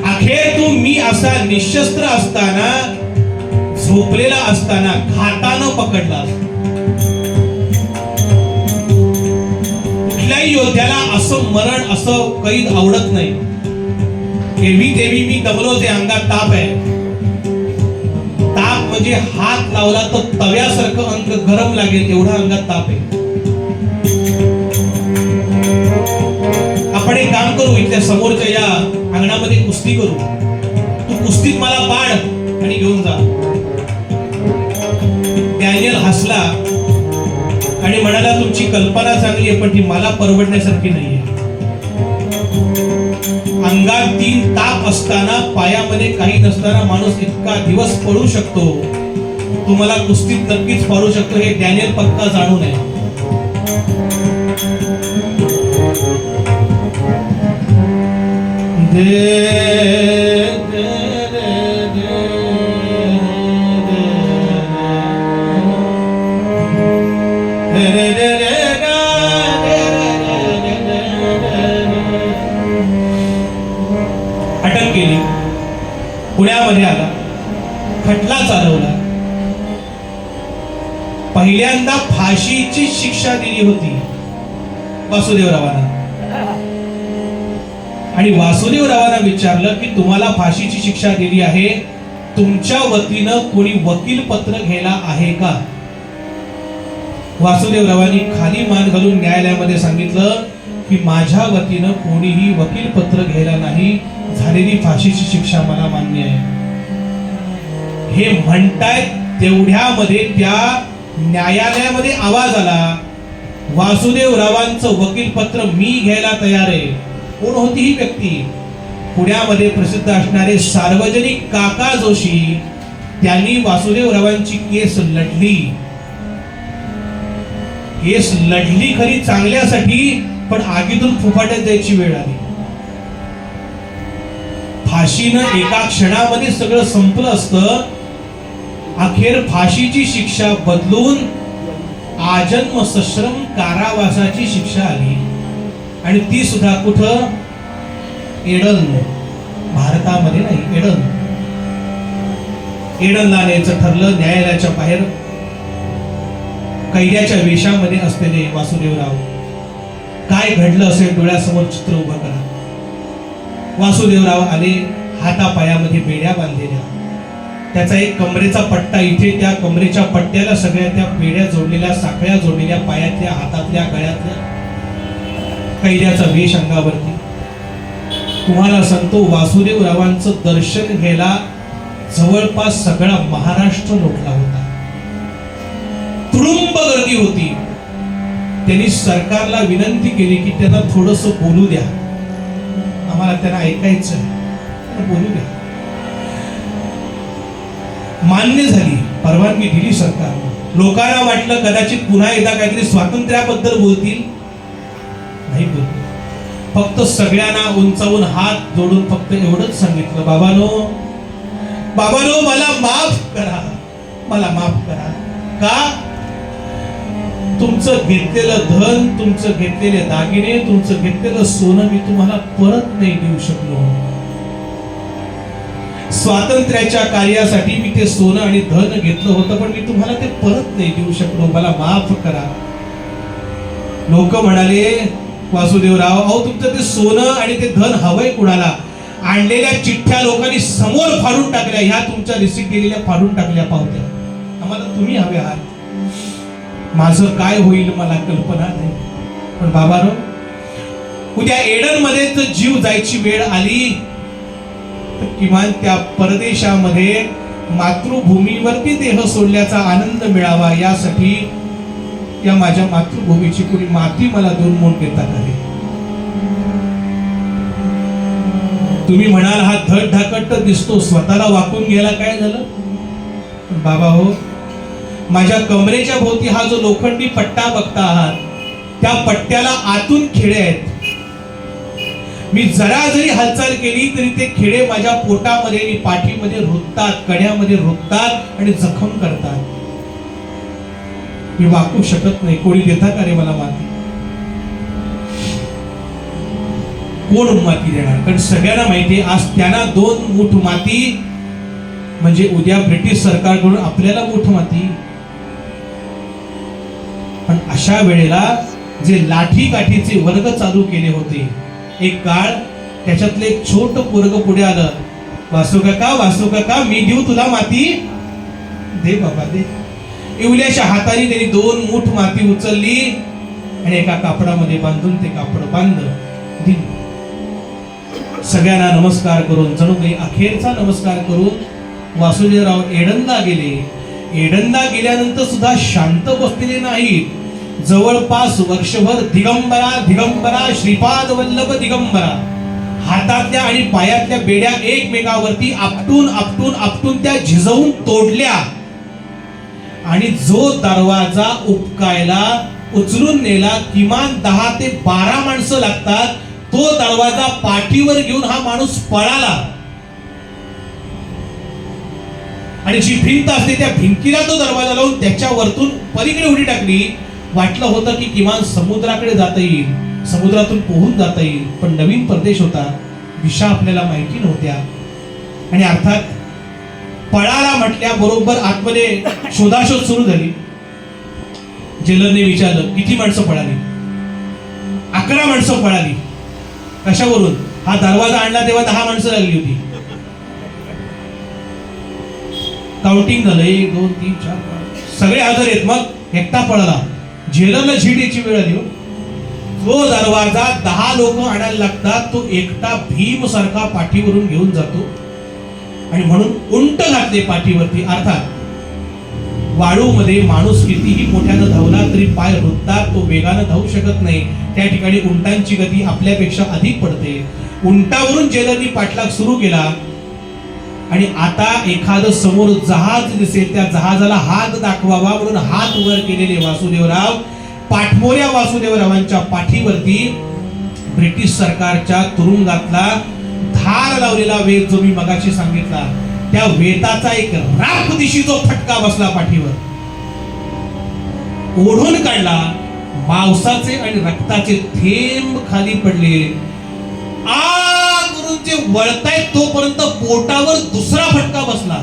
अखेर तू मी असा निशस्त्र असताना, झोपलेला असताना घातानं पकडला. कुठल्याही योद्ध्याला असं मरण, असं कैद आवडत नाही. एरवी देवी मी दमलो, ते अंगात ताप आहे. ताप म्हणजे हात लावला तर तव्यासारखं अंग गरम लागेल, एवढा अंगात ताप आहे. आपण एक काम करू, इथल्या समोरच्या या अंगणामध्ये कुस्ती करू. तू कुस्तीत मला पाड आणि घेऊन जा. डॅनियल हसला आणि म्हणाला, तुमची कल्पना चांगली आहे, पण ती मला परवडण्यासारखी नाहीये. अंगात 3 ताप असताना, पायामध्ये काही नसताना माणूस इतका दिवस पळू शकतो. तुम्हाला कुस्तीत नक्कीच पाडू शकतो, हे डॅनियल पक्का जाणून आहे. अटक केली, पुण्यामध्ये आला, खटला चालवला. पहिल्यांदा फाशीची शिक्षा दिली होती वासुदेवरावांना. आणि वासुदेवरावांना विचारलं की तुम्हाला फाशीची शिक्षा दिली आहे, तुमच्या वतीनं कोणी वकील पत्र घ्यायला आहे का? वासुदेवरावांनी खाली मान घालून न्यायालयामध्ये सांगितलं की माझ्या वतीनं कोणीही वकील पत्र घ्यायला नाही, झालेली फाशीची शिक्षा मला मान्य आहे. हे म्हणतायत तेवढ्यामध्ये त्या न्यायालयामध्ये आवाज आला, वासुदेवरावांचं वकील पत्र मी घ्यायला तयार आहे. कोण होती ही व्यक्ती? पुण्यामध्ये प्रसिद्ध असणारे सार्वजनिक काका जोशी. त्यांनी वासुदेवरावांची केस लढली. केस लढली खरी चांगल्यासाठी, पण आगीतून फुफाट्यात जायची वेळ आली. फाशीनं एका क्षणामध्ये सगळं संपलं असतं. अखेर फाशीची शिक्षा बदलून आजन्म सश्रम कारावासाची शिक्षा आली. आणि ती सुद्धा कुठं? एडन, भारतामध्ये नाही, एडन. एडनला न्यायचं ठरलं. न्यायालयाच्या बाहेर कैद्याच्या वेशामध्ये असलेले वासुदेवराव. काय घडलं असेल डोळ्यासमोर चित्र उभं करा. वासुदेवराव आले, हातापायामध्ये बेड्या बांधलेल्या. त्याचा एक कमरेचा पट्टा इथे, त्या कमरेच्या पट्ट्याला सगळ्या त्या बेड्या जोडलेल्या, साखळ्या जोडलेल्या, पायातल्या, हातातल्या, गळ्यातल्या. कैद्याचा वेश अंगावरती. तुम्हाला सांगतो, वासुदेवरावांचं दर्शन घ्यायला जवळपास सगळा महाराष्ट्र लोटला होता. तुडुंब गर्दी होती. त्यांनी सरकारला विनंती केली की त्यांना थोडंसं बोलू द्या, आम्हाला त्यांना ऐकायचं, बोलू द्या. मान्य झाली, परवानगी दिली सरकारनं. लोकांना वाटलं कदाचित पुन्हा एकदा काहीतरी स्वातंत्र्याबद्दल बोलतील. नाही बोलतो. फक्त सगळ्यांना उंचावून हात जोडून फक्त एवढंच सांगितलं, बाबानो, बाबानो, मला माफ करा, मला माफ करा. का? तुमचं घेतलेलं धन, तुमचं घेतलेले दागिने, तुमचं घेतलेलं सोनं मी तुम्हाला परत नाही देऊ शकलो. स्वातंत्र्याच्या कार्यासाठी मी ते सोनं आणि धन घेतलं होतं, पण मी तुम्हाला ते परत नाही देऊ शकलो, मला माफ करा. लोक म्हणाले, वासुदेवराव, अहो तुमचं ते सोनं आणि ते धन हवंय कुणाला? आणलेल्या चिठ्ठ्या लोकांनी समोर फाडून टाकल्या, ह्या तुमच्या रिसीट केलेल्या फाडून टाकल्या पावत्या. आम्हाला तुम्ही हवे आहात. माझं काय होईल मला कल्पना नाही, पण बाबानो, उद्या एडन मध्ये जर जीव जायची वेळ आली तर किमान त्या परदेशामध्ये मातृभूमीवरती देह सोडल्याचा आनंद मिळावा, यासाठी या माझ्या मातृभूमीची कुणी माती मला 2 मूठ देतात आहे. तुम्ही म्हणाल हा धड धाकट दिसतो, स्वतःला वाकून गेला, काय झालं? बाबा हो, माझ्या कमरेच्या भोवती हा जो लोखंडी पट्टा बघता आहात, त्या पट्ट्याला आतून खिळे आहेत. मी जरा जरी हालचाल केली तरी ते खिळे माझ्या पोटामध्ये आणि पाठीमध्ये रुततात, कण्यामध्ये रुततात आणि जखम करतात. मी वाकू शकत नाही. कोणी देता का रे मला माती? कोण माती देणार? कारण सगळ्यांना माहिती आहे आज त्यांना 2 मूठ माती म्हणजे उद्या ब्रिटिश सरकारकडून आपल्याला मूठ माती. पण अशा वेळेला जे लाठी काठीचे वर्ग चालू केले होते, एक काळ त्याच्यातले एक छोट पोरग पुढे आलं, वासू काका मी देऊ तुला माती? दे बाबा दे. इवल्याच्या हाताने त्यांनी 2 मूठ माती उचलली आणि एका कापडामध्ये बांधून ते कापड बांधलं, दिली. सगळ्यांना नमस्कार करून, जणू काही अखेरचा नमस्कार करून वासुदेवराव एडनला गेले. एडनला गेल्यानंतर सुद्धा शांत बसलेले नाहीत. जवळपास वर्षभर दिगंबरा श्रीपाद वल्लभ दिगंबरा हातातल्या आणि पायातल्या बेड्या एकमेकावरती आपटून त्या झिजवून तोडल्या आणि जो दरवाजा उपकायला उचलून नेला, किमान 10 ते 12 माणसं लागतात, तो दरवाजा पाठीवर घेऊन हा माणूस पळाला आणि जी भिंत असते त्या भिंतीला तो दरवाजा लावून त्याच्यावरतून पलीकडे उडी टाकली. वाटलं होतं की किमान समुद्राकडे जाता येईल, समुद्रातून पोहून जाता येईल, पण नवीन प्रदेश होता, दिशा आपल्याला माहिती नव्हत्या. आणि अर्थात पळाला म्हटल्याबरोबर आतमध्ये शोधाशोध सुरू झाली. जेलरने विचारलं किती माणसं पळाली? 11 माणसं पळाली. कशावरून? हा दरवाजा आणला तेव्हा 10 माणसं लागली होती. काउंटिंग झालं, 1 2 3 4 सगळे हजर आहेत. मग एकटा पळाला. जेलरला झीड याची वेळ आली. जो दरवाजा 10 लोक आणायला लागतात, तो एकटा भीम सारखा पाठीवरून घेऊन जातो आणि म्हणून उंट घातले पाठीवरती. अर्थात वाळूमध्ये माणूस कितीही मोठ्यानं धावला तरी पाय रुततात, तो वेगानं धावू शकत नाही. त्या ठिकाणी उंटांची गती आपल्यापेक्षा अधिक पडते. उंटावरून जेलरनी पाठलाग सुरू केला आणि आता एखादं समोर जहाज दिसेल, त्या जहाजाला हात दाखवावा म्हणून हात वर केलेले वासुदेवराव, पाठमोऱ्या वासुदेवरावांच्या पाठीवरती ब्रिटिश सरकारच्या तुरुंगातला धार लावलेला वेद जो मी मगाशी सांगितला, त्या वेताचा एक राख दिशी जो फटका बसला पाठीवर, ओढून काढला. मांसाचे आणि रक्ताचे थेंब खाली पडले. करून जे वळतायत तोपर्यंत पोटावर दुसरा फटका बसला.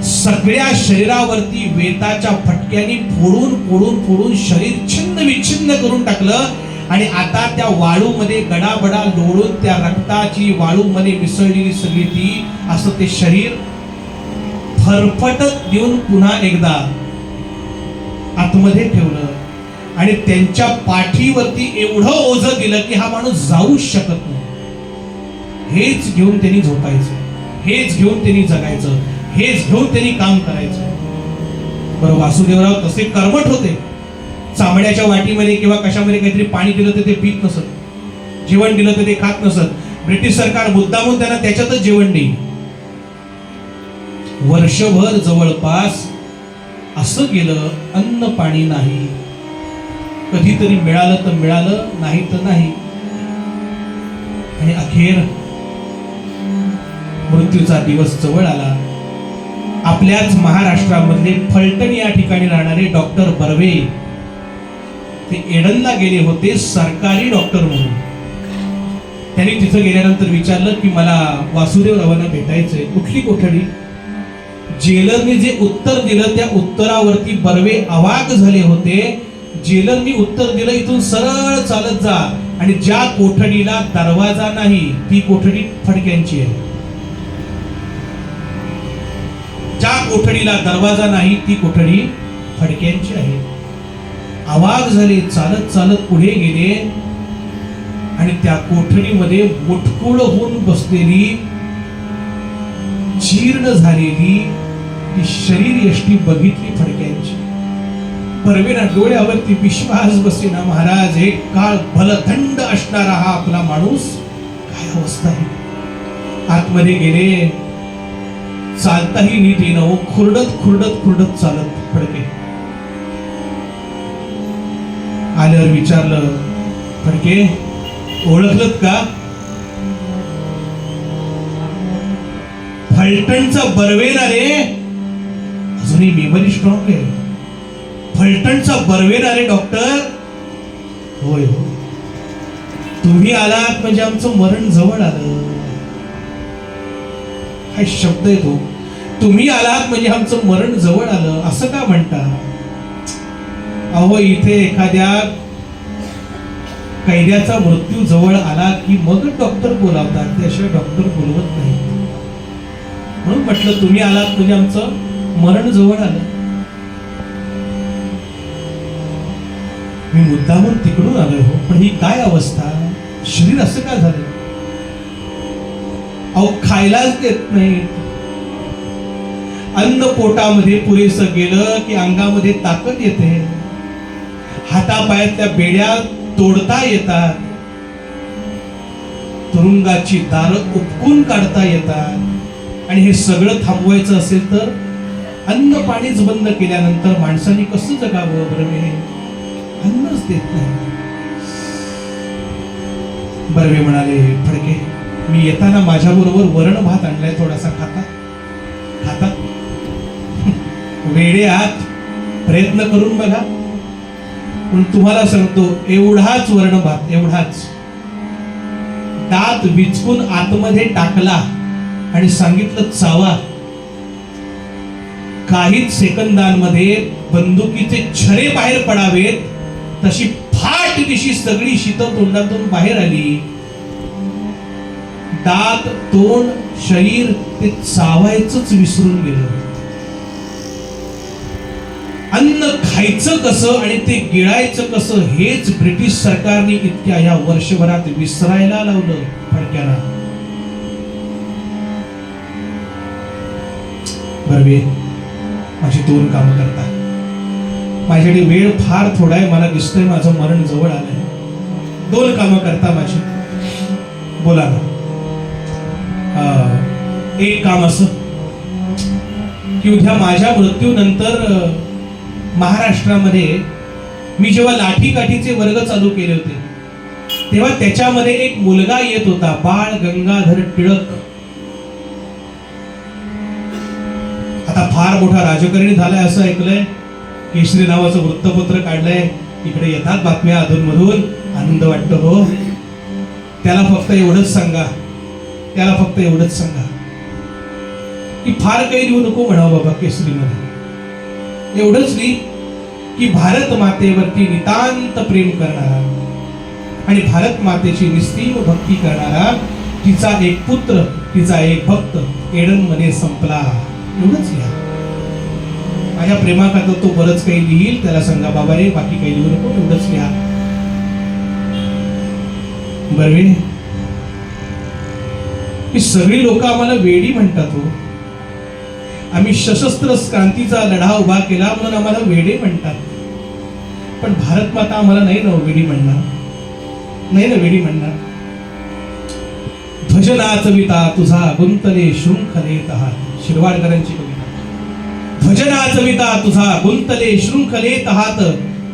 सगळ्या शरीरावरती वेताच्या फटक्याने फोडून शरीर छिन्न विच्छिन्न करून टाकलं आणि आता त्या वाळूमध्ये गडाबडा लोळून त्या रक्ताची वाळूमध्ये मिसळलेली सगळी ती असं ते शरीर फरफटत देऊन पुन्हा एकदा आतमध्ये ठेवलं आणि त्यांच्या पाठीवरती एवढं ओझं दिलं की हा माणूस जाऊच शकत नाही. हेच घेऊन त्यांनी झोपायचं, हेच घेऊन त्यांनी जगायचं, हेच घेऊन त्यांनी काम करायचं. बरं, वासुदेवराव तसे कर्मठ होते. चामड्याच्या वाटीमध्ये किंवा कशामध्ये काहीतरी पाणी दिलं तर ते पीत नसत, जेवण दिलं तर ते खात नसत. ब्रिटिश सरकार मुद्दामून त्यांना त्याच्यातच जेवण देईल. वर्षभर जवळपास असं गेलं, अन्न पाणी नाही. कधीतरी मिळालं तर मिळालं, नाही तर नाही. आणि अखेर मृत्यूचा दिवस जवळ आला. आपल्याच महाराष्ट्रामधले फलटण या ठिकाणी राहणारे डॉक्टर बर्वे ते एडनला गेले होते सरकारी डॉक्टर म्हणून. त्यांनी तिथं गेल्यानंतर विचारलं की मला वासुदेवरावांना भेटायचंय. कुठली कोठडी? जेलरने जे उत्तर दिलं त्या उत्तरावरती बर्वे अवाक झाले होते. जेलरनी उत्तर दिलं, इथून सरळ चालत जा आणि ज्या कोठडीला दरवाजा नाही ती कोठडी फडक्यांची आहे, ज्या कोठडीला दरवाजा नाही ती कोठडी फडक्यांची आहे. अवाक झाले, चालत चालत पुढे गेले आणि त्या कोठडीमध्ये मुटकुळ होऊन बसलेली जीर्ण झालेली ती शरीर यष्टी बघितली फडक्यांची. बर्वेना डोळ्यावरती विश्वास बसेना. महाराज, एक काळ भलथंड असणारा हा आपला माणूस काय अवस्था आहे. आतमध्ये गेले, चालताही नीट येणं, खुरडत खुरडत खुरडत चालत फडके. आल्यावर विचारलं, फडके ओळखलत का? फलटणचा बर्वेना रे. अजूनही मेमरी स्ट्रॉंग आहे. फलटणचा बर्वेना रे डॉक्टर. होय हो, तुम्ही आलात म्हणजे आमचं मरण जवळ आलं. हा शब्द आहे तो. तुम्ही आलात म्हणजे आमचं मरण जवळ आलं असं का म्हणता? अहो, इथे एखाद्या कैद्याचा मृत्यू जवळ आला की मग डॉक्टर बोलावतात, त्याशिवाय डॉक्टर बोलवत नाही. म्हणून म्हटलं तुम्ही आलात म्हणजे आमचं मरण जवळ आलं. मी मुद्दामून तिकडून आलोय हो, पण ही काय अवस्था, शरीर असं का झालं? अहो, खायलाच देत नाही. अन्न पोटामध्ये पुरेसं गेलं की अंगामध्ये ताकद येते, हातापायातल्या बेड्या तोडता येतात, तुरुंगाची दारं उपकून काढता येतात. आणि हे सगळं थांबवायचं असेल तर अन्न पाणीच बंद केल्यानंतर माणसाने कसं जगावं बर्वे? अन्नच देत नाही. बर्वे म्हणाले, फडके मी येताना माझ्या बरोबर वरण भात आणलाय, थोडासा खाता खाता. वेडे आहात, प्रयत्न करून बघा. पण तुम्हाला सांगतो, एवढाच वरण भात, एवढाच. दात विचकून आतमध्ये टाकला आणि सांगितलं चावा. काहीच सेकंदांमध्ये बंदुकीचे छरे बाहेर पडावेत तशी फाट दिशी सगळी शीत तोंडातून बाहेर आली. दात, तोंड, शरीर ते चावायचंच विसरून गेलं. अन्न खायचं कसं आणि ते गिळायचं कसं हेच ब्रिटिश सरकारने इतक्या या वर्षभरात विसरायला लावलं फडक्याला. बर्वे, माझी 2 कामं करता. माझ्याकडे वेळ फार थोडा आहे, मला दिसतंय माझं मरण जवळ आलंय. 2 कामं करता माझी. बोला ना. एक काम असं की उद्या माझ्या मृत्यूनंतर महाराष्ट्रामध्ये मी जेव्हा लाठीकाठीचे वर्ग चालू केले होते तेव्हा त्याच्यामध्ये एक मुलगा येत होता, बाळ गंगाधर टिळक. आता फार मोठा राजकारणी झालाय असं ऐकलंय. केसरी नावाचं वृत्तपत्र काढलंय, इकडे येतात बातम्या अधूनमधून, आनंद वाटतो हो. त्याला फक्त एवढंच सांगा, त्याला फक्त एवढंच सांगा की फार काही लिहू नको म्हणावं बाबा केसरीमध्ये. एवढंच लिही की भारत मातेवरती नितांत प्रेम करणारा आणि भारत मातेची निस्तीम भक्ती करणारा, तिचा एक पुत्र, तिचा एक भक्त एडनमध्ये संपला. एवढंच लिहा. माझ्या प्रेमाखातर तो बरंच काही लिहिल, त्याला सांगा बाबा रे बाकी काही लिहू नको, एवढंच लिहा. बर्वे, ही सगळी लोक आम्हाला वेडी म्हणतात हो. आम्ही सशस्त्र क्रांतीचा लढा उभा केला म्हणून आम्हाला वेडे म्हणतात. पण भारत माता आम्हाला नाही ना वेडी म्हणणार, नाही ना वेडी म्हणणार. ध्वजनाचविता तुझा गुंतले शृंखलेत हात. शिरवाडकरांची कविता. ध्वजनाचविता तुझा गुंतले शृंखलेत हात,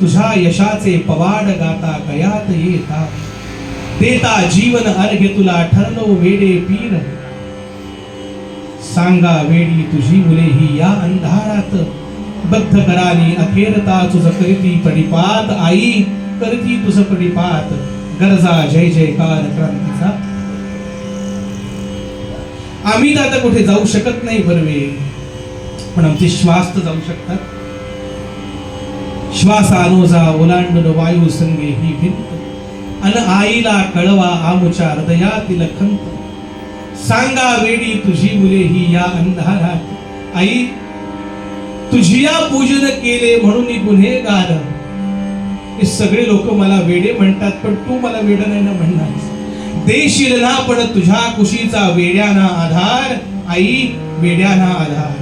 तुझ्या यशाचे पवाड गाता गयात येतात. देता जीवन अर्घ्य तुला ठरलो वेडे पीर, सांगा वेडी तुझी मुले ही या अंधारात. बद्ध करानी अखेरता तुझ करीती परिपात, आई करती तुझ परिपात. गरजा जय जयकार क्रांतीचा. आम्ही तर आता कुठे जाऊ शकत नाही बर्वे, पण आमचे श्वास तर जाऊ शकतात. श्वासानोजा ओलांडून वायू संगे ही भिंत, अन आईला कळवा आमुच्या हृदयातील खंत. सांगा वेडी तुझी मुले ही या अंधारात, आई तुझिया पूजन केले म्हणून गुन्हेगार. हे सगळे लोक मला वेडे म्हणतात, पण तू मला वेड नाही ना म्हणणार. देशील ना पण तुझ्या कुशीचा वेड्याना आधार, आई वेड्याना आधार.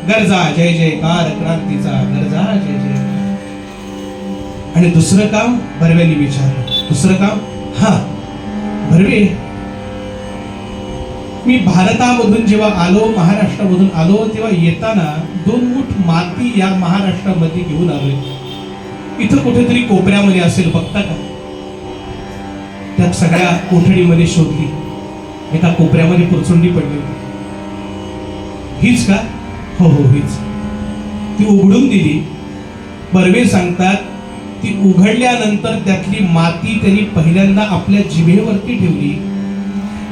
गरजा जय जयकार क्रांतीचा, गरजा जय जयकार. आणि दुसरं काम बर्वेंनी विचारलं. दुसरं काम, हा बर्वे, मी भारतामधून जेव्हा आलो, महाराष्ट्रामधून आलो, तेव्हा येताना 2 मूठ माती या महाराष्ट्रामध्ये घेऊन आलोय. इथं कुठेतरी कोपऱ्यामध्ये असेल, बघता का? त्या सगळ्या कोठडीमध्ये शोधली, एका कोपऱ्यामध्ये पुरचुंडी पडली होती. हीच का? हो हो, हीच. ती उघडून दिली. बर्वे सांगतात, ती उघडल्यानंतर त्यातली माती त्यांनी पहिल्यांदा आपल्या जिभेवरती ठेवली,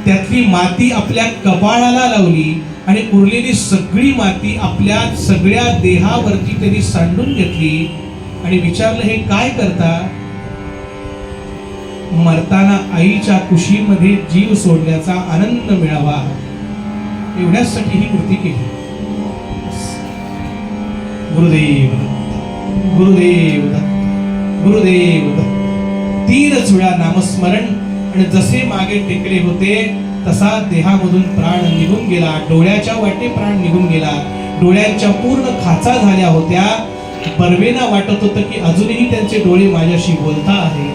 त्यातली माती आपल्या कपाळाला लावली आणि उरलेली सगळी माती आपल्या सगळ्या देहावरती त्यांनी सांडून घेतली आणि विचारलं, हे काय करता? मरताना आईच्या कुशीमध्ये जीव सोडण्याचा आनंद मिळावा, एवढ्यासाठी ही कृती केली. गुरुदेव गुरुदेव गुरुदेव. 3 वेळा नामस्मरण आणि जसे मागे टेकले होते तसा देहामधून प्राण निघून गेला. डोळ्याच्या वाटे प्राण निघून गेला. डोळ्यांच्या पूर्ण खाचा झाल्या होत्या. बर्वेंना वाटत होतं की अजूनही त्यांचे डोळे माझ्याशी बोलता आहे.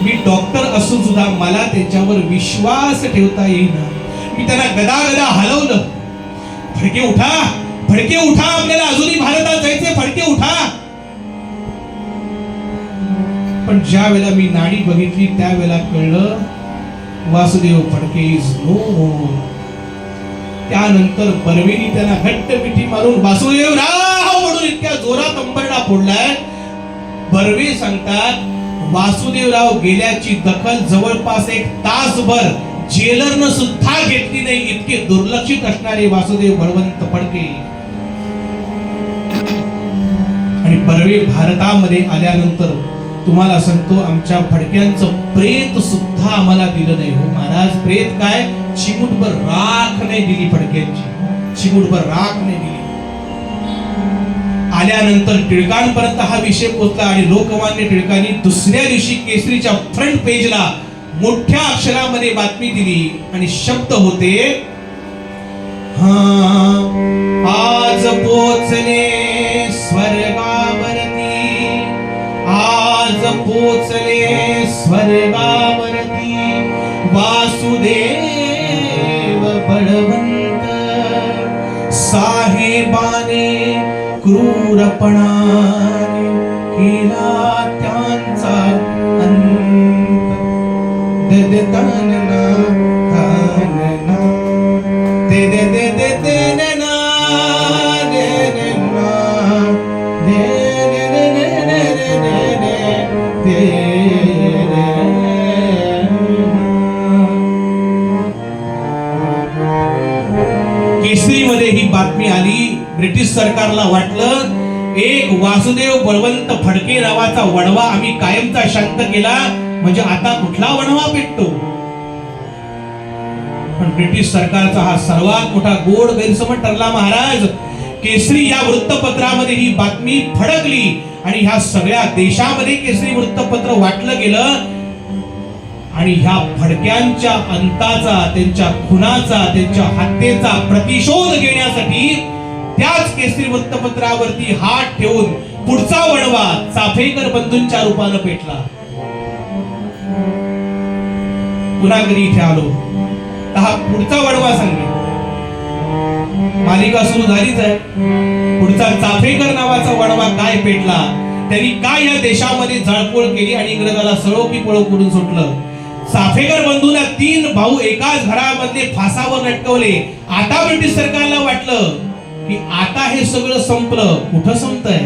मी डॉक्टर असून सुद्धा मला त्यांच्यावर विश्वास ठेवता येईना. मी त्यांना गदागदा हलवलं. फडके उठा, फडके उठा, आपल्याला अजूनही भारतात जायचे, फडके उठा. पण ज्या वेळेला मी नाडी बघितली त्यावेळेला कळलं, वासुदेव फडके इज नो मोर. त्यानंतर बर्वेंनी त्यांना घट्ट मिठी मारून वासुदेव राव म्हणून इतक्या जोरात अंबरडा फोडलाय. बर्वे सांगतात, वासुदेवराव गेल्याची दखल जवळपास 1 तासभर जेलरनं सुद्धा घेतली नाही. इतके दुर्लक्षित असणारे वासुदेव बळवंत फडके. आणि बर्वे भारतामध्ये आल्यानंतर तुम्हाला सांगतो, आमच्या फडक्यांचं प्रेत सुद्धा आम्हाला दिलं नाही हो महाराज. प्रेत काय, चिमूटभर राख नाही दिली फडक्यांची, चिमूटभर राख नाही दिली. आल्यानंतर टिळकांपर्यंत हा विषय पोहोचला आणि लोकमान्य टिळकांनी दुसऱ्या दिवशी केसरीच्या फ्रंट पेजला मोठ्या अक्षरामध्ये बातमी दिली आणि शब्द होते, आज पोचले स्वर्गावरती, आज पोचले स्वर्गावरती वासुदेव बळवंत. साहेबाने क्रूरपणाने केला त्यांचा अंत. दे दे तानना तानना, दे दे दे दे दे ना, दे दे ना, दे दे दे दे दे दे दे. केसरीमध्ये ही बातमी आली. ब्रिटिश सरकारला वाटलं एक वासुदेव बळवंत फडके नावाचा वणवा आम्ही कायमचा शांत केला, म्हणजे आता कुठला वणवा पेटतो. पण ब्रिटिश सरकारचा हा सर्वात मोठा गोड गैरसमज ठरला महाराज. केसरी या वृत्तपत्रामध्ये ही बातमी फडकली आणि ह्या सगळ्या देशामध्ये केसरी वृत्तपत्र वाटलं गेलं. आणि ह्या फडक्यांच्या अंताचा, त्यांच्या खुनाचा, त्यांच्या हत्येचा प्रतिशोध घेण्यासाठी त्याच केसरी वृत्तपत्रावरती हात ठेवून पुढचा वणवा चाफेकर बंधूंच्या रूपानं पेटला. पुन्हा कधी इथे आलो तर हा पुढचा वणवा सांगेल. मालिका सुरू झालीच आहे. पुढचा चाफेकर नावाचा वणवा काय पेटला, त्यांनी काय या देशामध्ये जाळपोळ केली आणि इंग्रजाला सळो की पळो करून सुटलं. चाफेकर बंधूंना 3 भाऊ एकाच घरामधले फासावर लटकवले. आता ब्रिटिश सरकारला वाटलं की आता हे सगळं संपलं. कुठं संपतंय?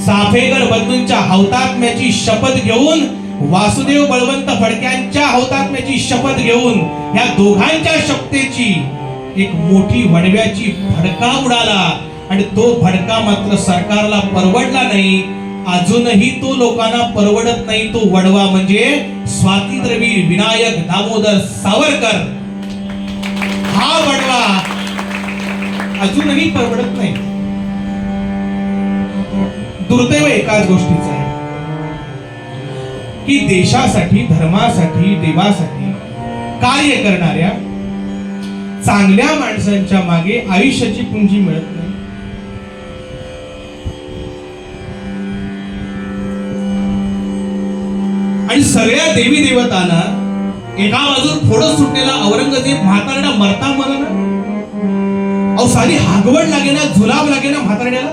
चाफेकर बंधूंच्या हौतात्म्याची शपथ घेऊन, वासुदेव बळवंत फडक्यांच्या हौतात्म्याची शपथ घेऊन या दोघांच्या शपथेची एक मोठी वणव्याची भडका उडाला आणि तो भडका मात्र सरकारला परवडला नाही. अजूनही तो लोकांना परवडत नाही. तो वडवा म्हणजे स्वातंत्र्यवीर विनायक दामोदर सावरकर. हा वडवा अजूनही परवडत नाही. दुर्दैव एकाच गोष्टीचं आहे की देशासाठी, धर्मासाठी, देवासाठी कार्य करणाऱ्या चांगल्या माणसांच्या मागे आयुष्याची पुंजी मिळत नाही. आणि सगळ्या देवी देवतांना एका बाजूला थोडं सुटलेला औरंगजेब म्हातारडा मरता मरना, अहो साधी हागवड लागे ना, झुलाब लागे ना म्हातारड्याला.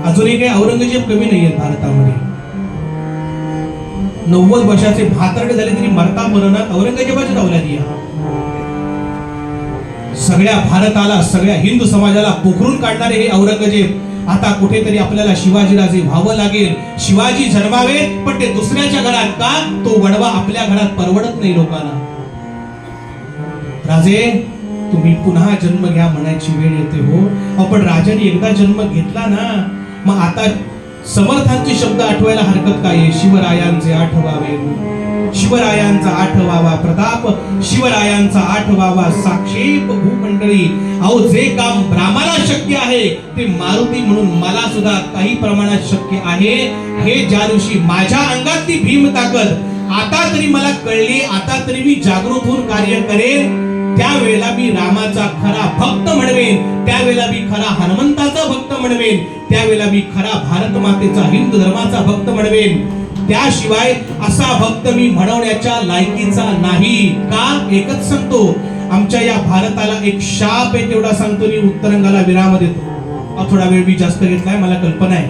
अजूनही काही औरंगजेब कमी नाहीये भारतामध्ये. 90 वर्षाचे म्हातारडे झाले तरी मरता मरना औरंगजेबाच्या औलादी. सगळ्या भारताला, सगळ्या हिंदू समाजाला पोखरून काढणारे हे औरंगजेब आता कुठेतरी आपल्याला शिवाजीराजे व्हावं लागेल. शिवाजी जन्मावे पण ते दुसऱ्याच्या घरात का? तो वडवा आपल्या घरात परवडत नाही लोकांना. राजे तुम्ही पुन्हा जन्म घ्या म्हणायची वेळ येते हो. आपण राजाने एकदा जन्म घेतला ना, मग आता समर्थांचे शब्द आठवायला हरकत काय आहे? शिवरायांचे आठवावे, शिवरायांचा आठवावा प्रताप, शिवरायांचा आठवावा साक्षेप भूमंडळी. अहो जे काम रामाला शक्य आहे ते मारुती म्हणून मला सुद्धा काही प्रमाणात शक्य आहे. हे ज्या दिवशी माझ्या अंगातली भीम ताकद आता तरी मला कळली, आता तरी मी जागृत होऊन कार्य करेन, त्यावेळेला मी रामाचा खरा भक्त म्हणवेन, त्यावेळेला मी खरा हनुमंताचा भक्त म्हणवेन, त्यावेळेला मी खरा भारत मातेचा, हिंदू धर्माचा भक्त म्हणवेन. त्याशिवाय असा भक्त मी म्हणवण्याच्या लायकीचा नाही. का? एकच सांगतो, आमच्या या भारताला एक शाप आहे तेवढा सांगतो मी, उत्तरंगाला विराम देतो. थोडा वेळ मी जास्त घेतलाय, मला कल्पना आहे.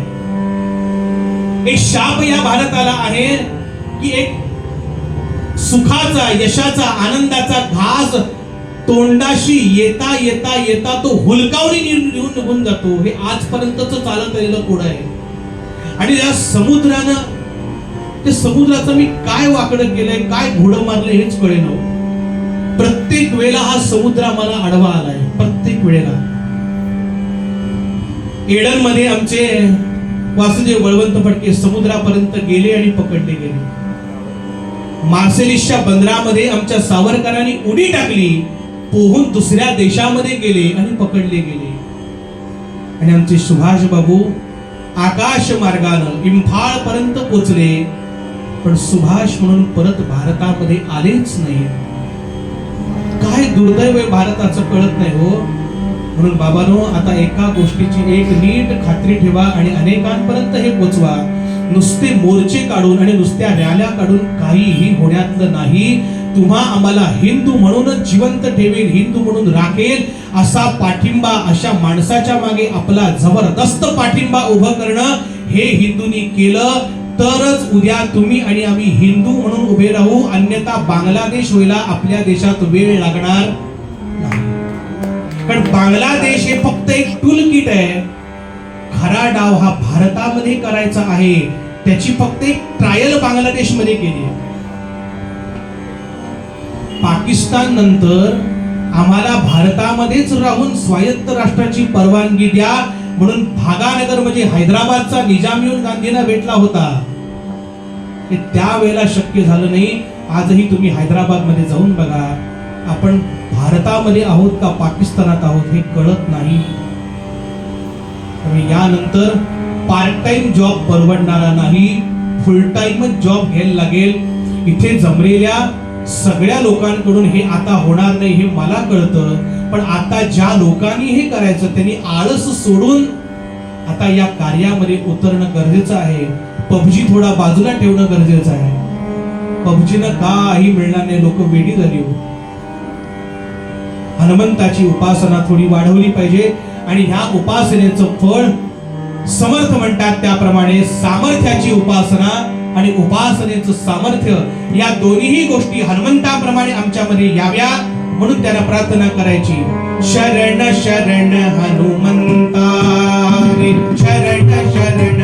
एक शाप या भारताला आहे की एक सुखाचा, यशाचा, आनंदाचा घास तोंडाशी येता येता येता तो हुलकावणी निघून जातो. हे आजपर्यंतच चालत आलेलं कोड आहे. आणि या समुद्रानं, ते समुद्राचं मी काय वाकडं केलंय, काय घोडं मारलंय हेच कळेना. प्रत्येक वेळेला हा समुद्र मला आडवा आलाय, प्रत्येक वेळेला. एडन मध्ये आमचे वासुदेव बळवंत फडके समुद्रापर्यंत गेले आणि पकडले गेले. मार्सेलिसच्या बंदरामध्ये आमच्या सावरकरांनी उडी टाकली, पोहून दुसऱ्या देशामध्ये गेले आणि पकडले गेले. आणि आमचे सुभाष बाबू आकाश मार्गानं इम्फाळ पर्यंत पोचले, पण सुभाष म्हणून परत भारतामध्ये आलेच नाही. काय दुर्दैव आहे भारताचं कळत नाही हो. म्हणून बाबांनो, आता एका गोष्टीची एक नीट खात्री ठेवा आणि अनेकांपर्यंत हे पोचवा. नुसते मोर्चे काढून आणि नुसत्या रॅल्या काढून काहीही होण्यातलं नाही. तुम्हा आम्हाला हिंदू म्हणूनच जिवंत ठेवेल, हिंदू म्हणून राखेल असा पाठिंबा, अशा माणसाच्या मागे आपला जबरदस्त पाठिंबा उभं करणं हे हिंदूंनी केलं तरच उद्या तुम्ही आणि आम्ही हिंदू म्हणून उभे राहू. अन्यथा बांगलादेश व्हायला आपल्या देशात वेळ लागणार नाही. कारण बांगलादेश हे फक्त एक टूल किट आहे. खरा डाव हा भारतामध्ये करायचा आहे, त्याची फक्त एक ट्रायल बांगलादेश मध्ये केली आहे. पाकिस्तान नंतर आम्हाला भारतामध्येच राहून स्वायत्त राष्ट्राची परवानगी द्या म्हणून भागानगर म्हणजे हैदराबादचा निजाम येऊन गांधींना भेटला होता. हे त्यावेळेला शक्य झालं नाही. आजही तुम्ही हैदराबाद मध्ये जाऊन बघा, आपण भारतामध्ये आहोत का पाकिस्तानात आहोत हे कळत नाही. यानंतर पार्ट टाइम जॉब परवडणारा नाही, फुल टाइमच जॉब घ्यायला लागेल. इथे जमलेल्या सगळ्या लोकांकडून हे आता होणार नाही हे मला कळतं. पण आता ज्या लोकांनी हे करायचं त्यांनी आळस सोडून आता या कार्यामध्ये उतरणं गरजेचं आहे. पबजी थोडा बाजूला ठेवणं गरजेचं आहे. पबजीनं काही मिळणार नाही, लोक वेडी झाली हो. हनुमंताची उपासना थोडी वाढवली पाहिजे आणि ह्या उपासनेचं फळ समर्थ म्हणतात त्याप्रमाणे सामर्थ्याची उपासना आणि उपासनेचं सामर्थ्य या दोन्ही गोष्टी हनुमंताप्रमाणे आमच्यामध्ये याव्या म्हणून त्यांना प्रार्थना करायची. शरण शरण हनुमंता रे, शरण शरण